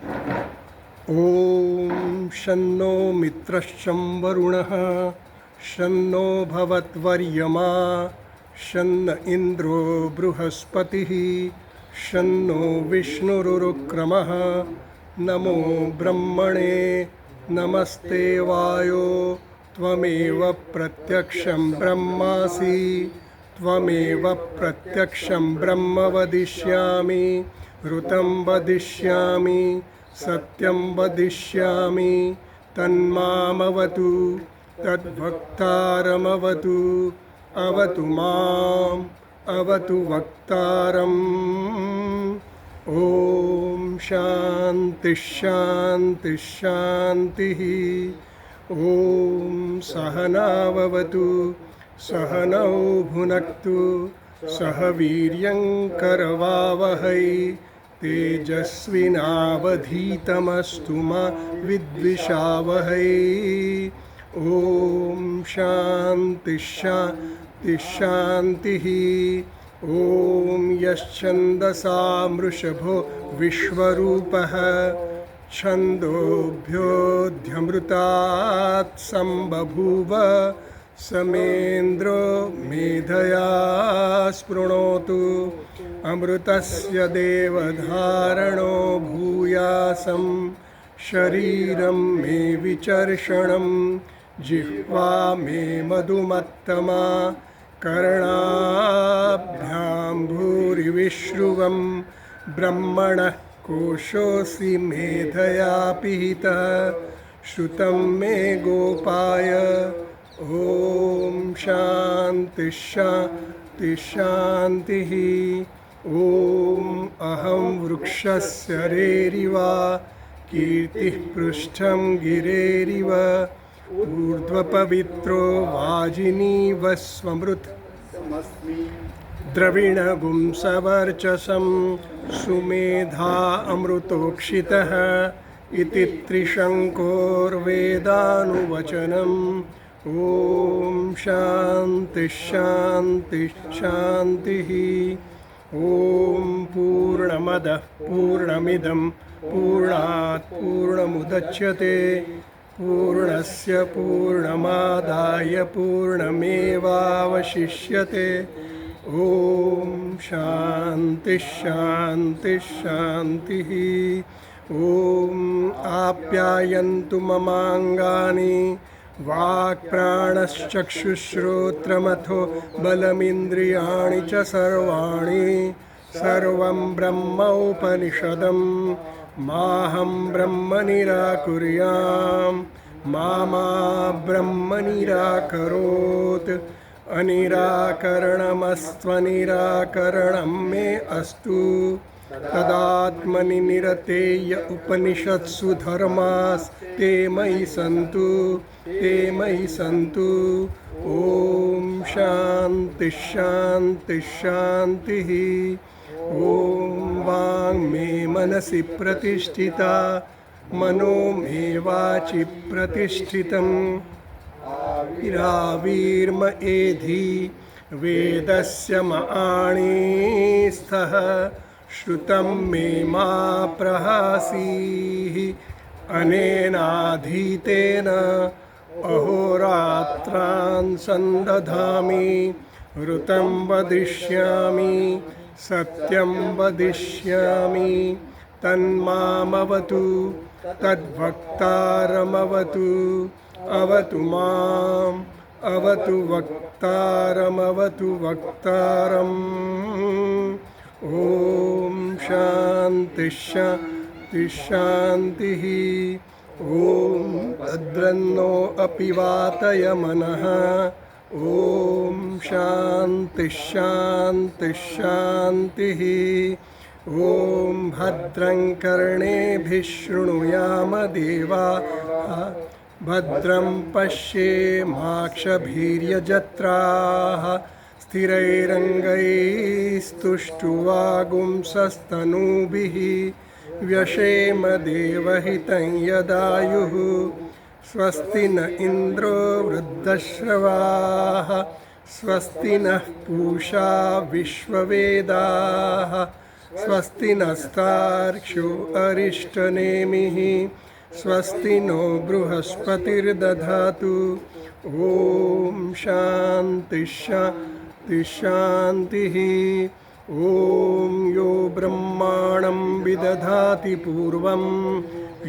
ॐ शन्नो मित्रश्चं वरुणः शन्नो भवत्वर्यमा शन्न इन्द्रो बृहस्पतिः शन्नो विष्णुरुक्रमः नमो ब्रह्मणे नमस्ते वायो त्वमेव प्रत्यक्षं ब्रह्मासि त्वमेव प्रत्यक्षं ब्रह्म वदिष्यामि ऋतं वदिष्यामि सत्यं वदिष्यामि तन्मामवतु तद्वक्तारमवतु अवतु माम् अवतु वक्तारम्। ॐ शान्तिः शान्तिः शान्तिः। ॐ सहनाववतु सहनौ भुनक्तु सह वीर्यं करवावहै तेजस्विनावधीतमस्तु मा विद्विषावहै। ॐ शान्तिः शान्तिः शान्तिः। ॐ यश्छन्दसा मृषभो विश्वरूपः छन्दोभ्योऽध्यमृतात् सम्बभूव समेन्द्रो मेधया स्पृणोतु अमृतस्य देवधारणो भूयासं शरीरं मे विचर्षणं जिह्वा मे मधुमत्तमा कर्णाभ्यां भूरिविश्रुवं ब्रह्मणः कोशोऽसि मेधया पिहितः श्रुतं मे गोपाय। ॐ शान्तिः शान्तिः शान्तिः। ॐ अहं वृक्षस्य रेरिव कीर्तिः पृष्ठं गिरेरिव ऊर्ध्वपवित्रो वाजिनीव स्वमृत् द्रविणगुं सवर्चसं सुमेधा अमृतोक्षितः इति त्रिशङ्कोर्वेदानुवचनम्। ॐ शान्तिः शान्तिः शान्तिः। ॐ पूर्णमदः पूर्णमिदं पूर्णात् पूर्णमुदच्यते पूर्णस्य पूर्णमादाय पूर्णमेवावशिष्यते। ॐ शान्तिः शान्तिः शान्तिः। ॐ आप्यायन्तु ममाङ्गानि वाक्प्राणश्चक्षुश्रोत्रमथो बलमिन्द्रियाणि च सर्वाणि सर्वं ब्रह्मोपनिषदं माहं ब्रह्म निराकुर्यां मा ब्रह्म निराकरोत् अनिराकरणमस्त्वनिराकरणं मे अस्तु तदात्मनि निरतेय उपनिषत्सु धर्मास्ते मयि सन्तु ते मयि सन्तु। ॐ शान्तिः शान्तिः शान्तिः। ॐ वाङ् मे मनसि प्रतिष्ठिता मनो मे वाचि प्रतिष्ठितम् आविर्म एधि वेदस्य माणिस्थः श्रुतं मे मा प्रहासीः अनेनाधीतेन अहोरात्रान् सन्दधामि ऋतं वदिष्यामि सत्यं वदिष्यामि तन्मामवतु तद्वक्तारमवतु अवतु माम् अवतु वक्तारमवतु वक्तारम्। ॐ शान्तिः शान्तिः शान्तिः। ॐ तद्रन्नो अपि वातय मनः। ॐ शान्तिः शान्तिः शान्तिः। ॐ भद्रं कर्णेभिः शृणुयाम देवाः भद्रं पश्येमाक्षभिर्यजत्राः स्थिरैरङ्गैस्तुष्टुवागुंसस्तनूभिः व्यशेम देवहितं यदायुः स्वस्ति न इन्द्रो वृद्धश्रवाः स्वस्ति नः पूषा विश्ववेदाः स्वस्ति नस्तार्क्ष्यो अरिष्टनेमिः स्वस्ति नो बृहस्पतिर्दधातु। ॐ शान्तिः शान्तिः शान्तिः। ॐ यो ब्रह्माणं विदधाति पूर्वं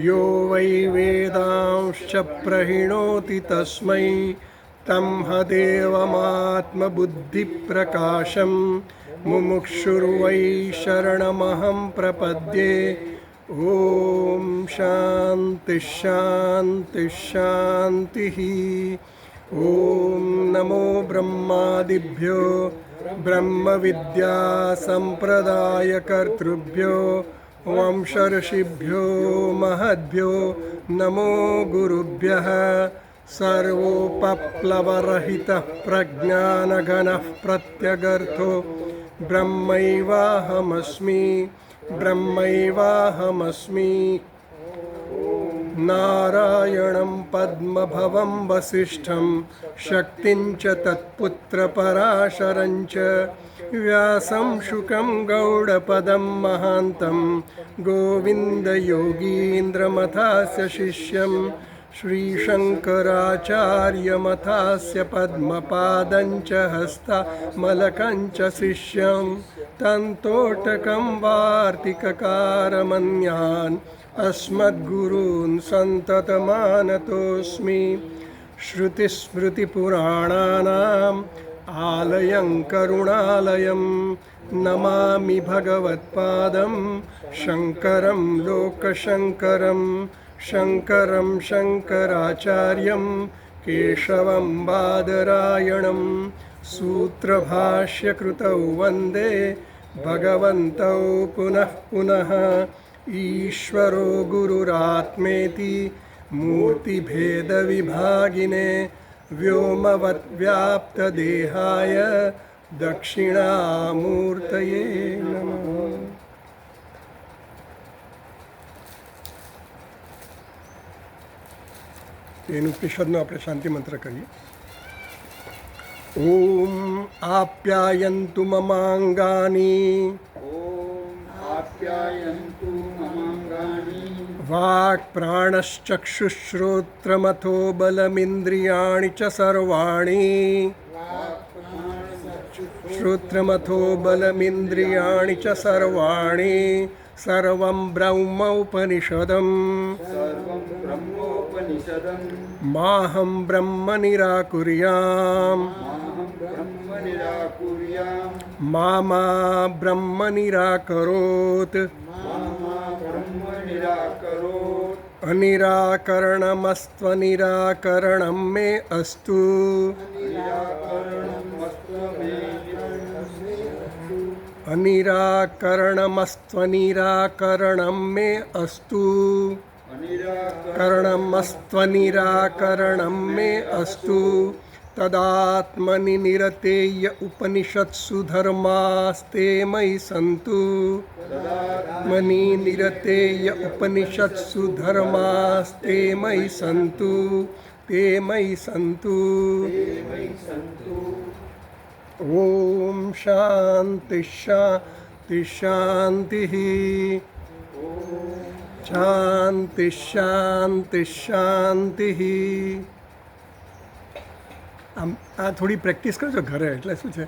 यो वै वेदांश्च प्रहिणोति तस्मै तं हदेवमात्मबुद्धिप्रकाशं मुमुक्षुर्वै शरणमहं प्रपद्ये। ॐ शान्तिः शान्तिः शान्तिः। ॐ नमो ब्रह्मादिभ्यो ब्रह्मविद्यासम्प्रदायकर्तृभ्यो वंशर्षिभ्यो महद्भ्यो नमो गुरुभ्यः। सर्वोपप्लवरहितः प्रज्ञानघनः प्रत्यगर्थो ब्रह्मैवाहमस्मि ब्रह्मैवाहमस्मि। नारायणं पद्मभवं वसिष्ठं शक्तिं च तत्पुत्रपराशरं च व्यासं शुकं गौडपदं महान्तं गोविन्दयोगीन्द्रमथास्य शिष्यं श्रीशङ्कराचार्यमथास्य पद्मपादं च हस्तामलकं च शिष्यं तन्तोटकं वार्तिककारमन्यान् अस्मद्गुरून् सन्ततमानतोऽस्मि। श्रुतिस्मृतिपुराणानाम् आलयं करुणालयं नमामि भगवत्पादं शङ्करं लोकशङ्करं शङ्करं शङ्कराचार्यं केशवं बादरायणं सूत्रभाष्यकृतौ वन्दे भगवन्तौ पुनः पुनः। ईश्वरो गुरुरात्मेति मूर्तिभेदविभागिने व्योमवद्व्याप्तदेहाय दक्षिणामूर्तये नमः। तेन उपनिषदનો આપણે શાંતિ મંત્ર કરીએ। ઓમ આપ્યાયन्तु મમાંગાની વાક્ પ્રાણશ્ચક્ષુશ્રોત્રમથો બલમિન્દ્રિયાણિ ચ સર્વાણિ શ્રોત્રમથો બલમિન્દ્રિયાણિ ચ સર્વાણિ સર્વં બ્રહ્મોપનિષદં માહં બ્રહ્મ નિરાકુર્યામ મામા બ્રહ્મ નિરાકરોત અનિરાકરણમસ્ત્વનિરાકરણં મે અસ્તુ અનિરાકરણમસ્ત્વનિરાકરણં મે અસ્તુ કરણમસ્ત્વનિરાકરણં મે અસ્તુ તદાત્મનિ નિરતેય ઉપનિષત્સુ ધર્માસ્તે મયि સંતુ મનિ નિરતેય ઉપનિષત્સુ ધર્માસ્તે મયि સંતુ તે મયि સંતુ। ઓમ શાંતિ શાંતિ શાંતિ શાંતિ શાંતિ શાંતિ। આમ આ થોડી પ્રેક્ટિસ કરજો ઘરે, એટલે શું છે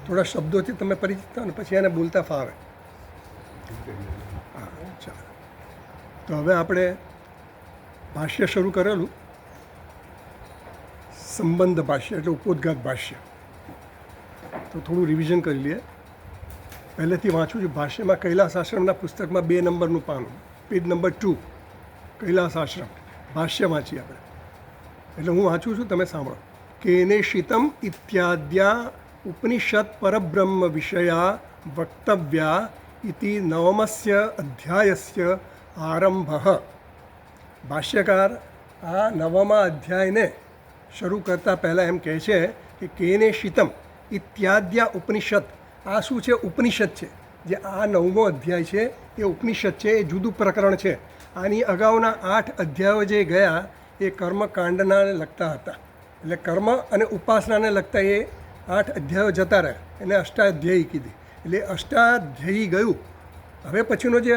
થોડા શબ્દોથી તમે પરિચિત થાઓ ને પછી એને બોલતા ફાવે। હા ચાલો, તો હવે આપણે ભાષ્ય શરૂ કરેલું, સંબંધ ભાષ્ય એટલે ઉપોદ્ઘાત ભાષ્ય, તો થોડું રિવિઝન કરી લઈએ। પહેલેથી વાંચું છું। ભાષ્યમાં કૈલાસ આશ્રમના પુસ્તકમાં 2 નંબરનું પાનું, પેજ નંબર 2, કૈલાસ આશ્રમ ભાષ્ય વાંચીએ આપણે। એટલે હું વાંચું છું, તમે સાંભળો। કેનેશિતમ ઇત્યાદ્યા ઉપનિષદ પરબ્રહ્મ વિષયા વક્તવ્યા ઇતિ નવમસ્ય અધ્યાયસ્ય આરંભઃ। ભાષ્યકાર આ નવમા અધ્યાયને શરૂ કરતાં પહેલાં એમ કહે છે કે કેનેશિતમ ઇત્યાદ્યા ઉપનિષદ, આ શું છે? ઉપનિષદ છે। જે આ 9મો અધ્યાય છે એ ઉપનિષદ છે, એ જુદું પ્રકરણ છે। આની અગાઉના 8 અધ્યાયો જે ગયા એ કર્મકાંડના લગતા હતા, એટલે કર્મ અને ઉપાસનાને લગતા એ 8 અધ્યાયો જતા રહ્યા, એને અષ્ટાધ્યાયી કીધી। એટલે અષ્ટાધ્યાયી ગયું હવે પછીનો જે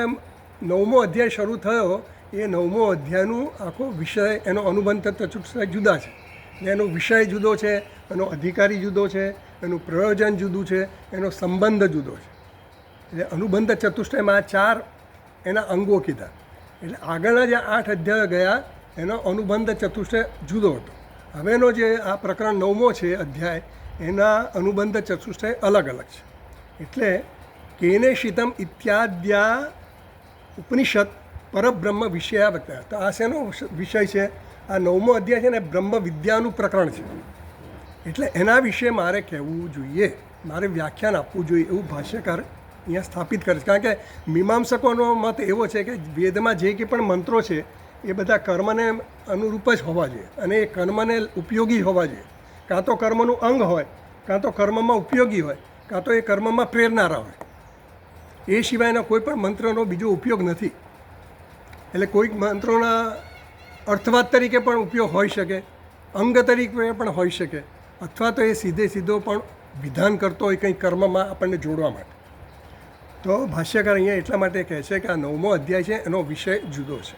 9મો અધ્યાય શરૂ થયો એ 9મો અધ્યાયનું આખો વિષય એનો અનુબંધ ચતુષ્ટય જુદા છે. એનો વિષય જુદો છે, એનો અધિકારી જુદો છે, એનું પ્રયોજન જુદું છે, એનો સંબંધ જુદો છે. એટલે અનુબંધ ચતુષ્ટયમાં 4 એના અંગો કીધા. એટલે આગળના જે 8 અધ્યાયો ગયા એનો અનુબંધ ચતુષ્ટય જુદો હતો. હવેનો જે આ પ્રકરણ 9મો છે અધ્યાય એના અનુબંધ ચતુષ્ટય અલગ અલગ છે. એટલે કેનેશિતમ ઇત્યાદ્યા ઉપનિષદ પરબ્રહ્મ વિષયા બતાવ્યા. તો આ શેનો વિષય છે? આ 9મો અધ્યાય છે ને બ્રહ્મ વિદ્યાનું પ્રકરણ છે. એટલે એના વિશે મારે કહેવું જોઈએ, મારે વ્યાખ્યાન આપવું જોઈએ એવું ભાષ્યકાર અહીંયા સ્થાપિત કરે છે. કારણ કે મીમાંસકોનો મત એવો છે કે વેદમાં જે કંઈ પણ મંત્રો છે એ બધા કર્મને અનુરૂપ જ હોવા જોઈએ અને એ કર્મને ઉપયોગી હોવા જોઈએ. કાં તો કર્મનું અંગ હોય, કાં તો કર્મમાં ઉપયોગી હોય, કાં તો એ કર્મમાં પ્રેરનારા હોય. એ સિવાયના કોઈ પણ મંત્રનો બીજો ઉપયોગ નથી. એટલે કોઈક મંત્રોના અર્થવાદ તરીકે પણ ઉપયોગ હોઈ શકે, અંગ તરીકે પણ હોઈ શકે, અથવા તો એ સીધો પણ વિધાન કરતો હોય કંઈ કર્મમાં આપણને જોડવા માટે. તો ભાષ્યકાર અહીંયા એટલા માટે કહે છે કે આ 9મો અધ્યાય છે એનો વિષય જુદો છે.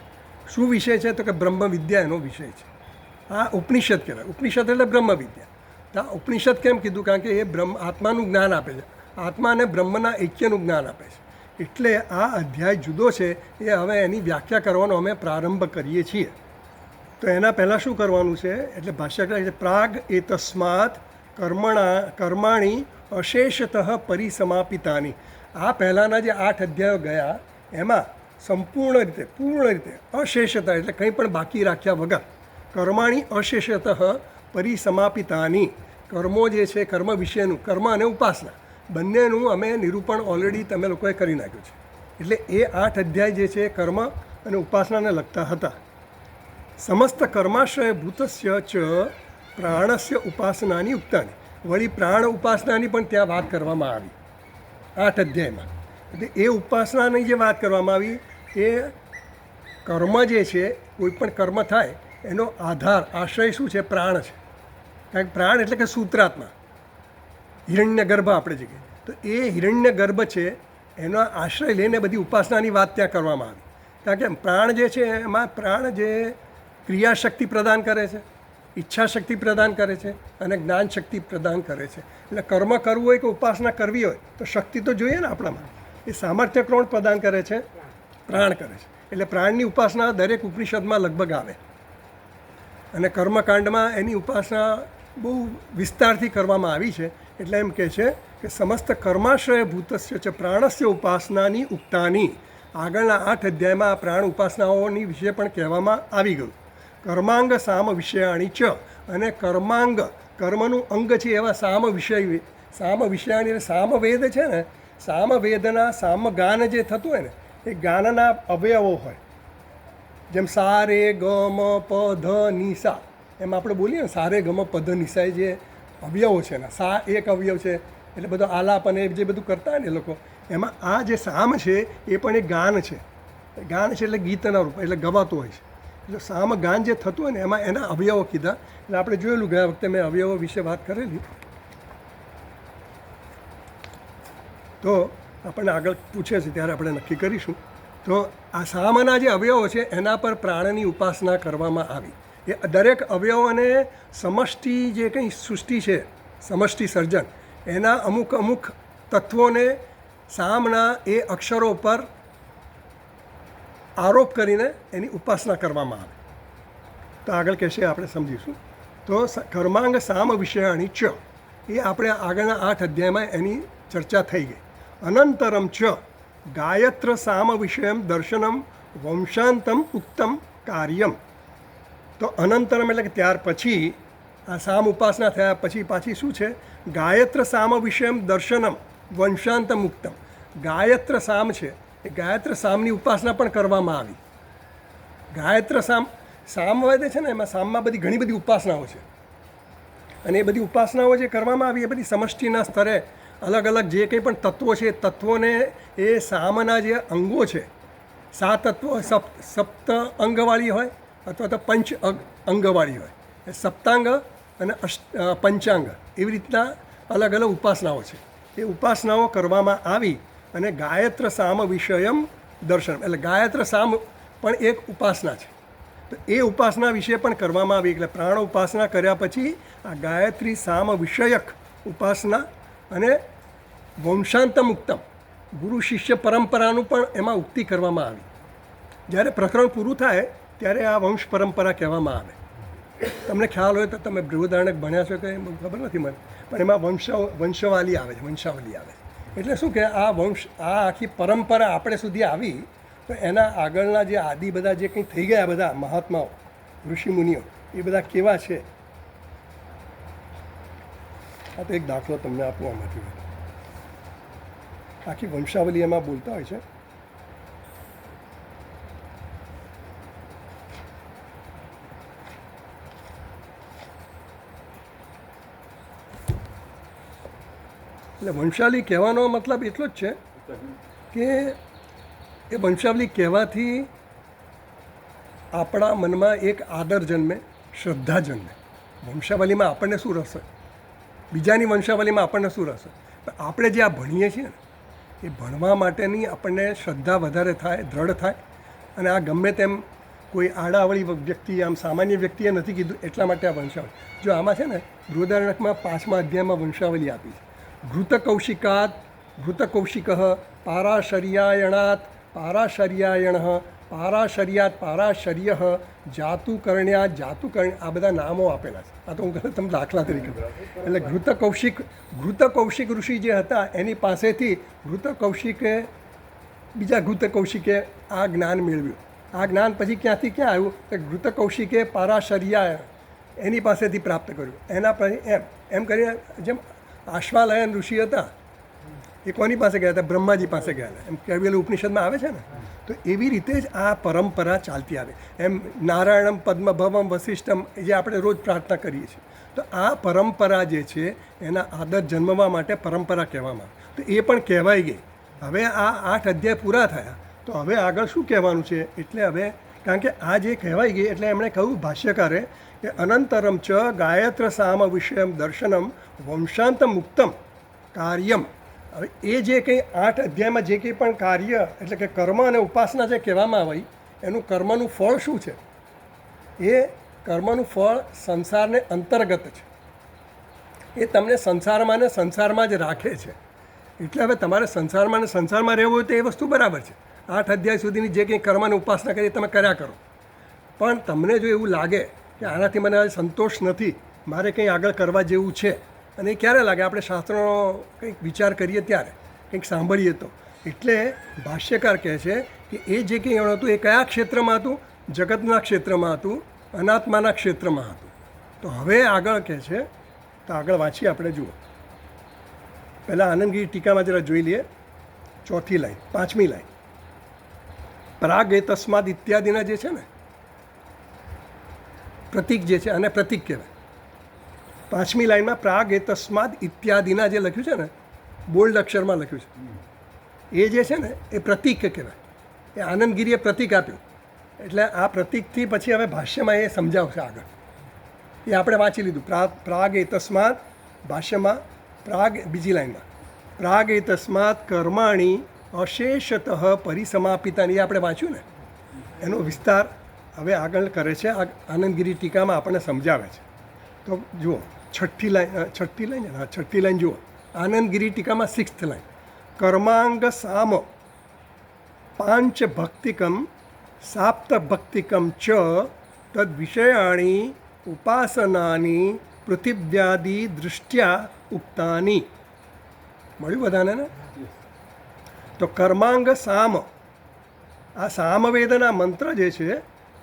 શું વિષય છે? તો કે બ્રહ્મ વિદ્યા એનો વિષય છે. આ ઉપનિષદ કહેવાય. ઉપનિષદ એટલે બ્રહ્મ વિદ્યા. તો આ ઉપનિષદ કેમ કીધું? કારણ કે એ આત્માનું જ્ઞાન આપે છે, આત્મા અને બ્રહ્મના ઐક્યનું જ્ઞાન આપે છે. એટલે આ અધ્યાય જુદો છે એ હવે એની વ્યાખ્યા કરવાનો અમે પ્રારંભ કરીએ છીએ. તો એના પહેલાં શું કરવાનું છે? એટલે ભાષ્યકાર છે પ્રાગ એતસ્માત કર્માણી અશેષતઃ પરિસમાપિતાની. આ પહેલાંના જે 8 અધ્યાયો ગયા એમાં પૂર્ણ રીતે અશેષતા એટલે કંઈ પણ બાકી રાખ્યા વગર કર્માણી અશેષતઃ પરિસમાપિતાની, કર્મો જે છે કર્મ વિશેનું, કર્મ અને ઉપાસના બંનેનું અમે નિરૂપણ ઓલરેડી તમે લોકોએ કરી નાખ્યું છે. એટલે એ 8 અધ્યાય જે છે કર્મ અને ઉપાસનાને લગતા હતા. સમસ્ત કર્માશ્રય ભૂતસ્ય ચ પ્રાણસ્ય ઉપાસનાની ઉક્તાની. વળી પ્રાણ ઉપાસનાની પણ ત્યાં વાત કરવામાં આવી 8 અધ્યાયમાં. એટલે એ ઉપાસનાની જે વાત કરવામાં આવી એ કર્મ જે છે કોઈ પણ કર્મ થાય એનો આધાર આશ્રય શું છે? પ્રાણ છે. કારણ કે પ્રાણ એટલે કે સૂત્રાત્મા, હિરણ્ય ગર્ભ આપણે જે કહીએ. તો એ હિરણ્ય ગર્ભ છે એનો આશ્રય લઈને બધી ઉપાસનાની વાત ત્યાં કરવામાં આવી. કારણ કે પ્રાણ જે છે એમાં પ્રાણ જે ક્રિયાશક્તિ પ્રદાન કરે છે, ઈચ્છા શક્તિ પ્રદાન કરે છે અને જ્ઞાન શક્તિ પ્રદાન કરે છે. એટલે કર્મ કરવું હોય કે ઉપાસના કરવી હોય તો શક્તિ તો જોઈએ ને આપણામાં. એ સામર્થ્ય કોણ પ્રદાન કરે છે? પ્રાણ કરે છે. એટલે પ્રાણની ઉપાસના દરેક ઉપનિષદમાં લગભગ આવે અને કર્મકાંડમાં એની ઉપાસના બહુ વિસ્તારથી કરવામાં આવી છે. એટલે એમ કહે છે કે સમસ્ત કર્માશ્રય ભૂતસ્ય છે પ્રાણસ્ય ઉપાસનાની ઉક્તાની. આગળના 8 અધ્યાયમાં પ્રાણ ઉપાસનાઓની વિશે પણ કહેવામાં આવી ગયું. કર્માંગ સામ વિષયાણી ચ, અને કર્માંગ કર્મનું અંગ છે એવા સામ વિષયાણી એટલે સામવેદ છે ને, સામવેદના સામગાન જે થતું હોય ને એ ગાનના અવયવો હોય. જેમ સા રે ગ મ પ ધ ની સા, એમ આપણે બોલીએ ને સા રે ગ મ પ ધ ની સા, જે અવયવો છે ને, સા એક અવયવ છે એટલે બધો આલાપ અને જે બધું કરતા હોય ને એ લોકો, એમાં આ જે સામ છે એ પણ એક ગાન છે. ગાન છે એટલે ગીતના રૂપ, એટલે ગવાતું હોય છે. એટલે સામ ગાન જે થતું હોય ને એમાં એના અવયવો કીધા. એટલે આપણે જોયેલું ગયા વખતે મેં અવયવો વિશે વાત કરેલી. તો આપણને આગળ પૂછે છે ત્યારે આપણે નક્કી કરીશું. તો આ સામના જે અવયવો છે એના પર પ્રાણની ઉપાસના કરવામાં આવી. એ દરેક અવયવોને સમષ્ટિ જે કંઈ સૃષ્ટિ છે, સમષ્ટિ સર્જન, એના અમુક તત્વોને સામના એ અક્ષરો પર આરોપ કરીને એની ઉપાસના કરવામાં આવે. તો આગળ કહેશે આપણે સમજીશું. તો કર્માંગ સામ વિષયાણી ચ, એ આપણે આગળના 8 અધ્યાયમાં એની ચર્ચા થઈ ગઈ. અનંતરમ ચ ગાયત્ર સામ વિષયમ દર્શનમ વંશાંતમ ઉક્તમ કાર્યમ. તો અનંતરમ એટલે કે ત્યાર પછી, આ સામ ઉપાસના થયા પછી પાછી શું છે? ગાયત્ર સામ વિષયમ દર્શનમ વંશાંતમ ઉક્તમ. ગાયત્ર સામ છે એ ગાયત્ર સામની ઉપાસના પણ કરવામાં આવી. ગાયત્ર સામવેદ છે ને એમાં સામમાં ઘણી બધી ઉપાસનાઓ છે અને એ બધી ઉપાસનાઓ જે કરવામાં આવી એ બધી સમષ્ટિના સ્તરે અલગ અલગ જે કંઈ પણ તત્વો છે એ તત્વોને એ સામના જે અંગો છે, 7 તત્વો સપ્ત અંગવાળી હોય અથવા તો પંચ અંગવાળી હોય, એ સપ્તાંગ અને પંચાંગ એવી રીતના અલગ અલગ ઉપાસનાઓ છે. એ ઉપાસનાઓ કરવામાં આવી અને ગાયત્ર સામ વિષયમ દર્શન, એટલે ગાયત્ર સામ પણ એક ઉપાસના છે. તો એ ઉપાસના વિશે પણ કરવામાં આવી. એટલે પ્રાણ ઉપાસના કર્યા પછી આ ગાયત્રી સામ વિષયક ઉપાસના અને વંશાંતમ ઉક્તમ ગુરુ શિષ્ય પરંપરાનું પણ એમાં ઉક્તિ કરવામાં આવી. જ્યારે પ્રકરણ પૂરું થાય ત્યારે આ વંશ પરંપરા કહેવામાં આવે. તમને ખ્યાલ હોય તો તમે બૃહદારણ્યક ભણ્યા છો કે ખબર નથી મને, પણ એમાં વંશાવલી આવે છે, વંશાવલી આવે છે. એટલે શું કે આ વંશ, આ આખી પરંપરા આપણે સુધી આવી તો એના આગળના જે આદિ બધા જે કંઈ થઈ ગયા બધા મહાત્માઓ ઋષિમુનિઓ એ બધા કેવા છે. આ તો એક દાખલો તમને આપું આમાંથી. આખી વંશાવલી એમાં બોલતા હોય છે. એટલે વંશાવલી કહેવાનો મતલબ એટલો જ છે કે એ વંશાવલી કહેવાથી આપણા મનમાં એક આદર જન્મે, શ્રદ્ધા જન્મે. વંશાવલીમાં આપણને શું રસ હોય, બીજાની વંશાવલીમાં આપણને શું રસ હોય, પણ આપણે જે આ ભણીએ છીએ ને એ ભણવા માટેની આપણને શ્રદ્ધા વધારે થાય, દ્રઢ થાય. અને આ ગમે તેમ કોઈ આડાવળી વ્યક્તિ, આમ સામાન્ય વ્યક્તિએ નથી કીધું એટલા માટે આ વંશાવલી. જો આમાં છે ને બૃહદારણ્યકમાં 5મા અધ્યાયમાં વંશાવલી આપી છે. ઘૃતકૌશિકાત ઘૃતકૌશિક, પારાશર્યાયણાત પારાશર્યાયણ, પારાશર્યાત પારાશર્ય, જાતુકર્ણ્યાત જાતુકર્ણ્ય, આ બધા નામો આપેલા છે. આ તો હું તમને દાખલા તરીકે. એટલે ઘૃતકૌશિક ઋષિ જે હતા એની પાસેથી ઘૃતકૌશિકે બીજા ઘૃતકૌશિકે આ જ્ઞાન મેળવ્યું. આ જ્ઞાન પછી ક્યાંથી ક્યાં આવ્યું કે ઘૃતકૌશિકે પારાશર્યા એની પાસેથી પ્રાપ્ત કર્યું. એના પછી એમ કરીને જેમ આશ્વાલયન ઋષિ હતા એ કોની પાસે ગયા હતા? બ્રહ્માજી પાસે ગયા હતા. એમ કૈવલ્ય ઉપનિષદમાં આવે છે ને. તો એવી રીતે જ આ પરંપરા ચાલતી આવે. એમ નારાયણમ પદ્મભવમ વસિષ્ઠમ જે આપણે રોજ પ્રાર્થના કરીએ છીએ. તો આ પરંપરા જે છે એના આદર જન્મવા માટે પરંપરા કહેવામાં આવે. તો એ પણ કહેવાઈ ગઈ. હવે આ 8 અધ્યાય પૂરા થયા તો હવે આગળ શું કહેવાનું છે? એટલે હવે કારણ કે આ જે કહેવાઈ ગઈ એટલે એમણે કહ્યું ભાષ્યકારે કે અનંતરમ ચ ગાયત્ર સામ વિષયમ દર્શનમ વંશાંતમ મુક્તમ કાર્યમ. હવે એ જે કંઈ 8 અધ્યાયમાં જે કંઈ પણ કાર્ય એટલે કે કર્મ અને ઉપાસના જે કહેવામાં આવી એનું કર્મનું ફળ શું છે? એ કર્મનું ફળ સંસારને અંતર્ગત છે. એ તમને સંસારમાં ને સંસારમાં જ રાખે છે. એટલે હવે તમારે સંસારમાં ને સંસારમાં રહેવું હોય તો એ વસ્તુ બરાબર છે. 8 અધ્યાય સુધીની જે કંઈ કર્મની ઉપાસના કરી તમે કર્યા કરો. પણ તમને જો એવું લાગે કે આનાથી મને સંતોષ નથી, મારે કંઈ આગળ કરવા જેવું છે, અને એ ક્યારે લાગે? આપણે શાસ્ત્રનો કંઈક વિચાર કરીએ ત્યારે, કંઈક સાંભળીએ તો. એટલે ભાષ્યકાર કહે છે કે એ જે કંઈ હતું એ કયા ક્ષેત્રમાં હતું? જગતના ક્ષેત્રમાં હતું, અનાત્માના ક્ષેત્રમાં હતું. તો હવે આગળ કહે છે, તો આગળ વાંચીએ આપણે. જુઓ, પહેલાં આનંદગીરી ટીકામાં જરા જોઈ લઈએ. 4થી લાઈન, 5મી લાઈન. પ્રાગ એ તસ્માદ ઇત્યાદિના જે છે ને પ્રતીક જે છે અને પ્રતીક કહેવાય. 5મી લાઈનમાં પ્રાગ એ તસ્માદ ઇત્યાદિના જે લખ્યું છે ને, બોલ્ડ અક્ષરમાં લખ્યું છે, એ જે છે ને એ પ્રતીક કહેવાય. એ આનંદગીરીએ પ્રતીક આપ્યું. એટલે આ પ્રતીકથી પછી હવે ભાષ્યમાં એ સમજાવશે આગળ. એ આપણે વાંચી લીધું. પ્રાગ એ તસ્માદ ભાષ્યમાં પ્રાગ, બીજી લાઈનમાં પ્રાગ એ તસ્માદ કર્માણી અશેષતઃ પરિસમાપિતાની, એ આપણે વાંચ્યું ને, એનો વિસ્તાર હવે આગળ કરે છે. આનંદગીરી ટીકામાં આપણને સમજાવે છે. તો જુઓ 6ઠ્ઠી લાઈન જુઓ. આનંદગીરી ટીકામાં 6th લાઈન. કર્માંગ સામ પાંચ ભક્તિકમ સાપ્ત ભક્તિકમ ચ તદ વિષયાણી ઉપાસનાની પૃથિવ્યાદિ દૃષ્ટ્યા ઉક્તાની. મળ્યું બધાને ને? તો કર્માંગ સામ, આ સામવેદના મંત્ર જે છે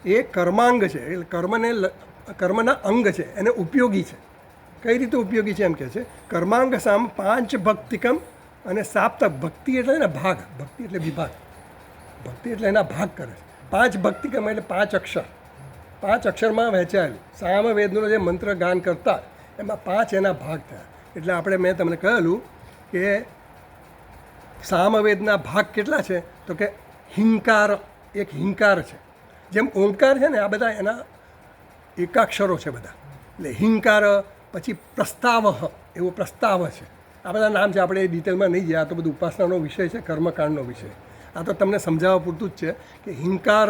એ કર્માંગ છે, એટલે કર્મના અંગ છે, એને ઉપયોગી છે. કઈ રીતે ઉપયોગી છે એમ કહે છે. કર્માંગ સામ પાંચ ભક્તિકમ અને સાપ્ત. ભક્તિ એટલે ને ભાગ, ભક્તિ એટલે વિભાગ, ભક્તિ એટલે એના ભાગ કરે છે. 5 ભક્તિકમ એટલે 5 અક્ષર, 5 અક્ષરમાં વહેંચાયેલું સામવેદનો જે મંત્ર ગાન કરતા એમાં 5 એના ભાગ થયા. એટલે આપણે મેં તમને કહેલું કે સામવેદના ભાગ કેટલા છે? તો કે હિંકાર, એક હિંકાર છે. જેમ ઓંકાર છે ને, આ બધા એના એકાક્ષરો છે બધા. એટલે હિંકાર, પછી પ્રસ્તાવ, એવો પ્રસ્તાવ છે, આ બધા નામ છે, આપણે ડિટેલમાં નહીં જાય. આ તો બધું ઉપાસનાનો વિષય છે, કર્મકાંડનો વિષય. આ તો તમને સમજાવવા પૂરતું જ છે કે હિંકાર,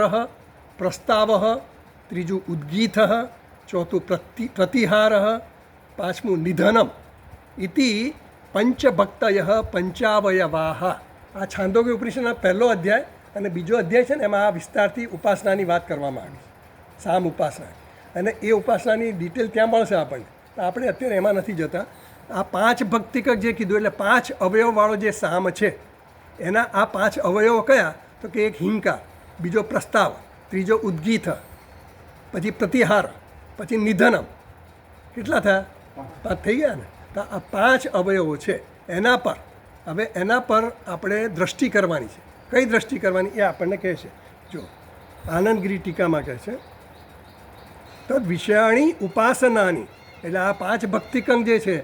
પ્રસ્તાવ, ત્રીજું ઉદ્ગીત, ચોથું પ્રતિહાર, પાંચમું નિધનમ ઇતિ પંચભક્તય પંચાવયવાહ. આ છાંદોગ્ય ઉપનિષદનો પહેલો અધ્યાય અને બીજો અધ્યાય છે ને, એમાં આ વિસ્તારથી ઉપાસનાની વાત કરવામાં આવી છે, સામ ઉપાસના. અને એ ઉપાસનાની ડિટેલ ત્યાં મળશે આપણને. આપણે અત્યારે એમાં નથી જતા. આ 5 ભક્તિક જે કીધું, એટલે 5 અવયવવાળો જે સામ છે એના આ 5 અવયવો કયા? તો કે એક હિંકાર, બીજો પ્રસ્તાવ, ત્રીજો ઉદ્ગીત, પછી પ્રતિહાર, પછી નિધનમ. કેટલા થયા? 5 થઈ ગયા ને. તો આ 5 અવયવો છે એના પર હવે એના પર આપણે દ્રષ્ટિ કરવાની છે. કઈ દ્રષ્ટિ કરવાની એ આપણને કહે છે. જો આનંદગીરી ટીકામાં કહે છે તદ વિષયાણી ઉપાસનાની, એટલે આ 5 ભક્તિકંગ જે છે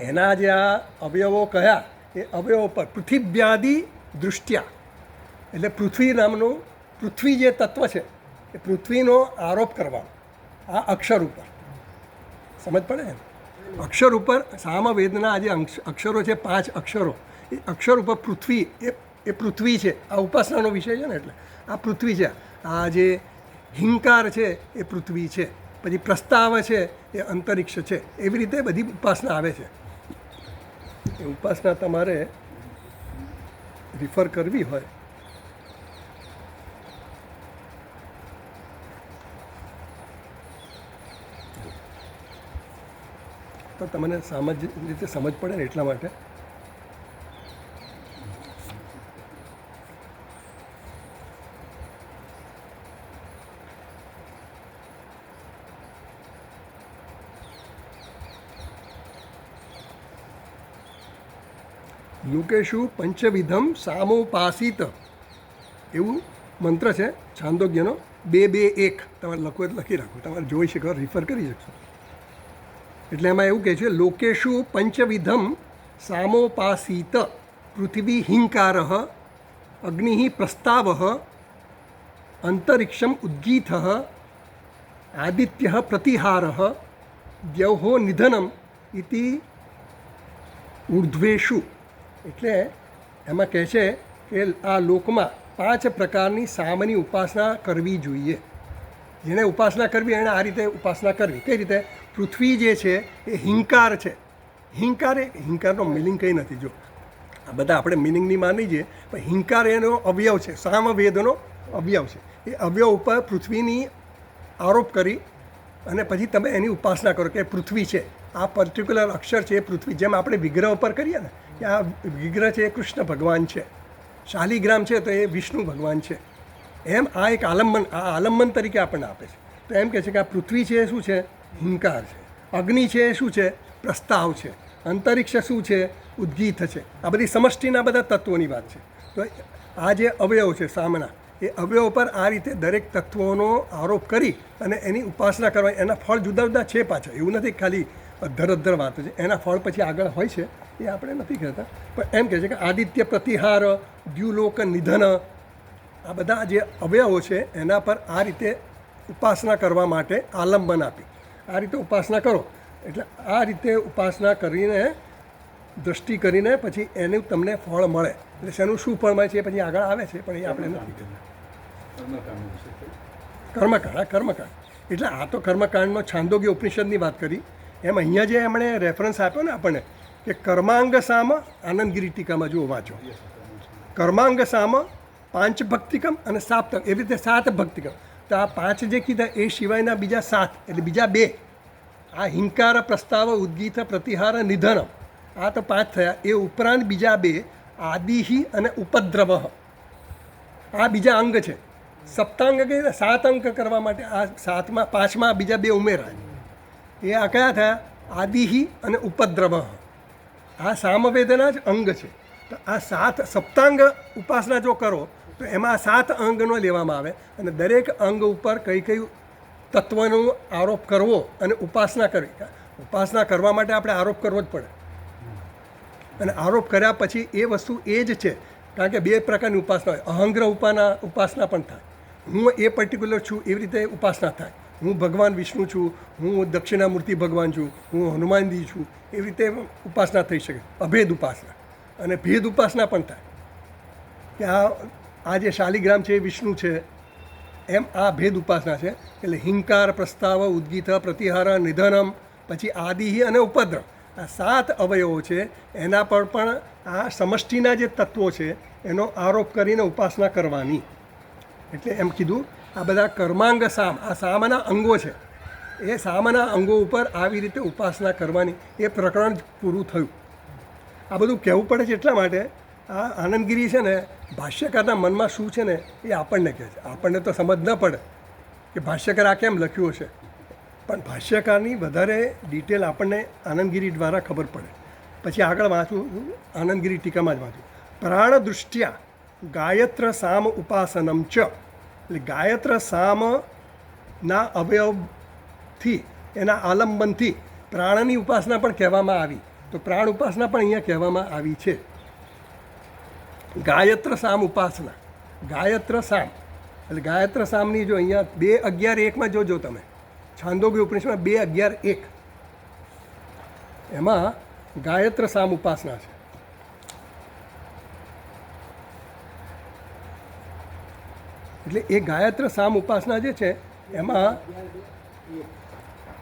એના જે આ અવયવો કયા, એ અવયવો પર પૃથિવ્યાદિ દૃષ્ટ્યા, એટલે પૃથ્વી નામનું પૃથ્વી જે તત્વ છે એ પૃથ્વીનો આરોપ કરવાનો આ અક્ષર ઉપર. સમજ પડે ને? અક્ષર ઉપર સામવેદના જે અક્ષરો છે, 5 અક્ષરો, એ અક્ષર ઉપર પૃથ્વી એ પૃથ્વી છે. આ ઉપાસનાનો વિષય છે ને, એટલે આ પૃથ્વી છે. આ જે હિંકાર છે એ પૃથ્વી છે, પછી પ્રસ્તાવ છે એ અંતરિક્ષ છે. એવી રીતે બધી ઉપાસના આવે છે. એ ઉપાસના તમારે રિફર કરવી હોય તો તમને રીતે સમજ પડે ને, એટલા માટે. લોકેશુ પંચવિધમ સામોપાસિત એવું મંત્ર છે છાંદોગ્યનો 2:2:1. તમારે લખો એટલે લખી રાખો, તમારે જોઈ શકો, રિફર કરી શકશો. એટલે એમાં એવું કહે છે લોકેશુ પંચવિધમ સામોપાસિત પૃથ્વી હિંકાર, અગ્નિ પ્રસ્તાવ, અંતરિક્ષમ ઉદ્ગીત, આદિત્ય પ્રતિહાર, દ્યૌહો નિધનમ ઇતિ ઉર્ધ્વેશુ. એટલે એમાં કહે છે કે આ લોકમાં 5 પ્રકારની સામની ઉપાસના કરવી જોઈએ. જેણે ઉપાસના કરવી એણે આ રીતે ઉપાસના કરવી. કઈ રીતે? પૃથ્વી જે છે એ હિંકાર છે. હિંકારનો મિનિંગ કંઈ નથી. જો આ બધા આપણે મિનિંગની માની જઈએ, પણ હિંકાર એનો અવયવ છે, સામવેદનો અવયવ છે. એ અવયવ ઉપર પૃથ્વીની આરોપ કરી અને પછી તમે એની ઉપાસના કરો કે પૃથ્વી છે, આ પર્ટિક્યુલર અક્ષર છે એ પૃથ્વી. જેમ આપણે વિગ્રહ ઉપર કરીએ ને કે આ વિગ્રહ છે એ કૃષ્ણ ભગવાન છે, શાલિગ્રામ છે તો એ વિષ્ણુ ભગવાન છે, એમ આ એક આલંબન તરીકે આપણને આપે છે. તો એમ કહે છે કે આ પૃથ્વી છે એ શું છે? હિંકાર છે. અગ્નિ છે એ શું છે? પ્રસ્તાવ છે. અંતરિક્ષ શું છે? ઉદ્ગીત છે. આ બધી સમષ્ટિના બધા તત્વોની વાત છે. તો આ જે અવયવ છે સામના, એ અવયવ પર આ રીતે દરેક તત્વોનો આરોપ કરી અને એની ઉપાસના કરવા. એના ફળ જુદા જુદા છે પાછા, એવું નથી ખાલી અધ્ધર વાતો છે. એના ફળ પછી આગળ હોય છે, એ આપણે નથી કહેતા. પણ એમ કહે છે કે આદિત્ય પ્રતિહાર, દ્યુલોક નિધન, આ બધા જે અવયવો છે એના પર આ રીતે ઉપાસના કરવા માટે આલંબન આપી. આ રીતે ઉપાસના કરો એટલે આ રીતે ઉપાસના કરીને દ્રષ્ટિ કરીને પછી એનું તમને ફળ મળે. એટલે શેનું શું ફળ મળે છે એ પછી આગળ આવે છે, પણ એ આપણે નથી કહેતા. કર્મકાંડ. એટલે આ તો કર્મકાંડનો છાંદોગ્ય ઉપનિષદની વાત કરી. એમ અહીંયા જે એમણે રેફરન્સ આપ્યો ને આપણને કે કર્માંગ સામ, આનંદગીરી ટીકામાં જુઓ, વાંચો. કર્માંગ સામ, 5 ભક્તિકમ અને સાપ્તમ, એવી રીતે 7 ભક્તિકમ. તો આ 5 જે કીધા એ સિવાયના બીજા 7, એટલે બીજા 2, આ હિંકાર, પ્રસ્તાવ, ઉદ્ગીત, પ્રતિહાર, નિધન, આ તો 5 થયા. એ ઉપરાંત બીજા 2 આદિહિ અને ઉપદ્રવ, આ બીજા અંગ છે. સપ્તાંગ કહીએ 7 અંક કરવા માટે આ 7માં 5માં બીજા 2 ઉમેરાય. એ આ કયા થયા? આદિહિ અને ઉપદ્રવ. આ સામવેદના જ અંગ છે. તો આ 7 સપ્તાંગ ઉપાસના જો કરો તો એમાં 7 અંગનો લેવામાં આવે અને દરેક અંગ ઉપર કઈ કઈ તત્વનો આરોપ કરવો અને ઉપાસના કરવી. ઉપાસના કરવા માટે આપણે આરોપ કરવો જ પડે. અને આરોપ કર્યા પછી એ વસ્તુ એ જ છે. કારણ કે 2 પ્રકારની ઉપાસના હોય. અહંગ્રહ ઉપાસના પણ થાય. હું એ પર્ટિક્યુલર છું એવી રીતે ઉપાસના થાય. હું ભગવાન વિષ્ણુ છું, હું દક્ષિણામૂર્તિ ભગવાન છું, હું હનુમાનજી છું, એવી રીતે ઉપાસના થઈ શકે. અભેદ ઉપાસના અને ભેદ ઉપાસના પણ થાય કે આ જે શાલિગ્રામ છે એ વિષ્ણુ છે, એમ આ ભેદ ઉપાસના છે. એટલે હિંકાર, પ્રસ્તાવ, ઉદ્ગીત, પ્રતિહાર, નિધનમ, પછી આદિ અને ઉપદ્રવ, આ 7 અવયવો છે. એના પર પણ આ સમષ્ટિના જે તત્વો છે એનો આરોપ કરીને ઉપાસના કરવાની. એટલે એમ કીધું આ બધા કર્માંગ સામ, આ સામના અંગો છે, એ સામના અંગો ઉપર આવી રીતે ઉપાસના કરવાની. એ પ્રકરણ જ પૂરું થયું. આ બધું કહેવું પડે છે એટલા માટે આ આનંદગીરી છે ને, ભાષ્યકારના મનમાં શું છે ને એ આપણને કહે છે. આપણને તો સમજ ન પડે કે ભાષ્યકાર આ કેમ લખ્યું હશે, પણ ભાષ્યકારની વધારે ડિટેલ આપણને આનંદગીરી દ્વારા ખબર પડે. પછી આગળ વાંચું, આનંદગીરી ટીકામાં જ વાંચું. પ્રાણ દૃષ્ટ્યા ગાયત્ર સામ ઉપાસનમ ચ, એટલે ગાયત્ર સામના અવયવથી, એના આલંબનથી પ્રાણની ઉપાસના પણ કહેવામાં આવી. તો પ્રાણ ઉપાસના પણ અહીંયા કહેવામાં આવી છે. ગાયત્ર સામ ઉપાસના, ગાયત્ર સામ એટલે ગાયત્ર સામની જો અહીંયા 2:11:1 જોજો તમે, છાંદોગ્ય ઉપનિષદમાં 2:11:1 એમાં ગાયત્ર સામ ઉપાસના છે. એટલે એ ગાયત્ર સામ ઉપાસના જે છે એમાં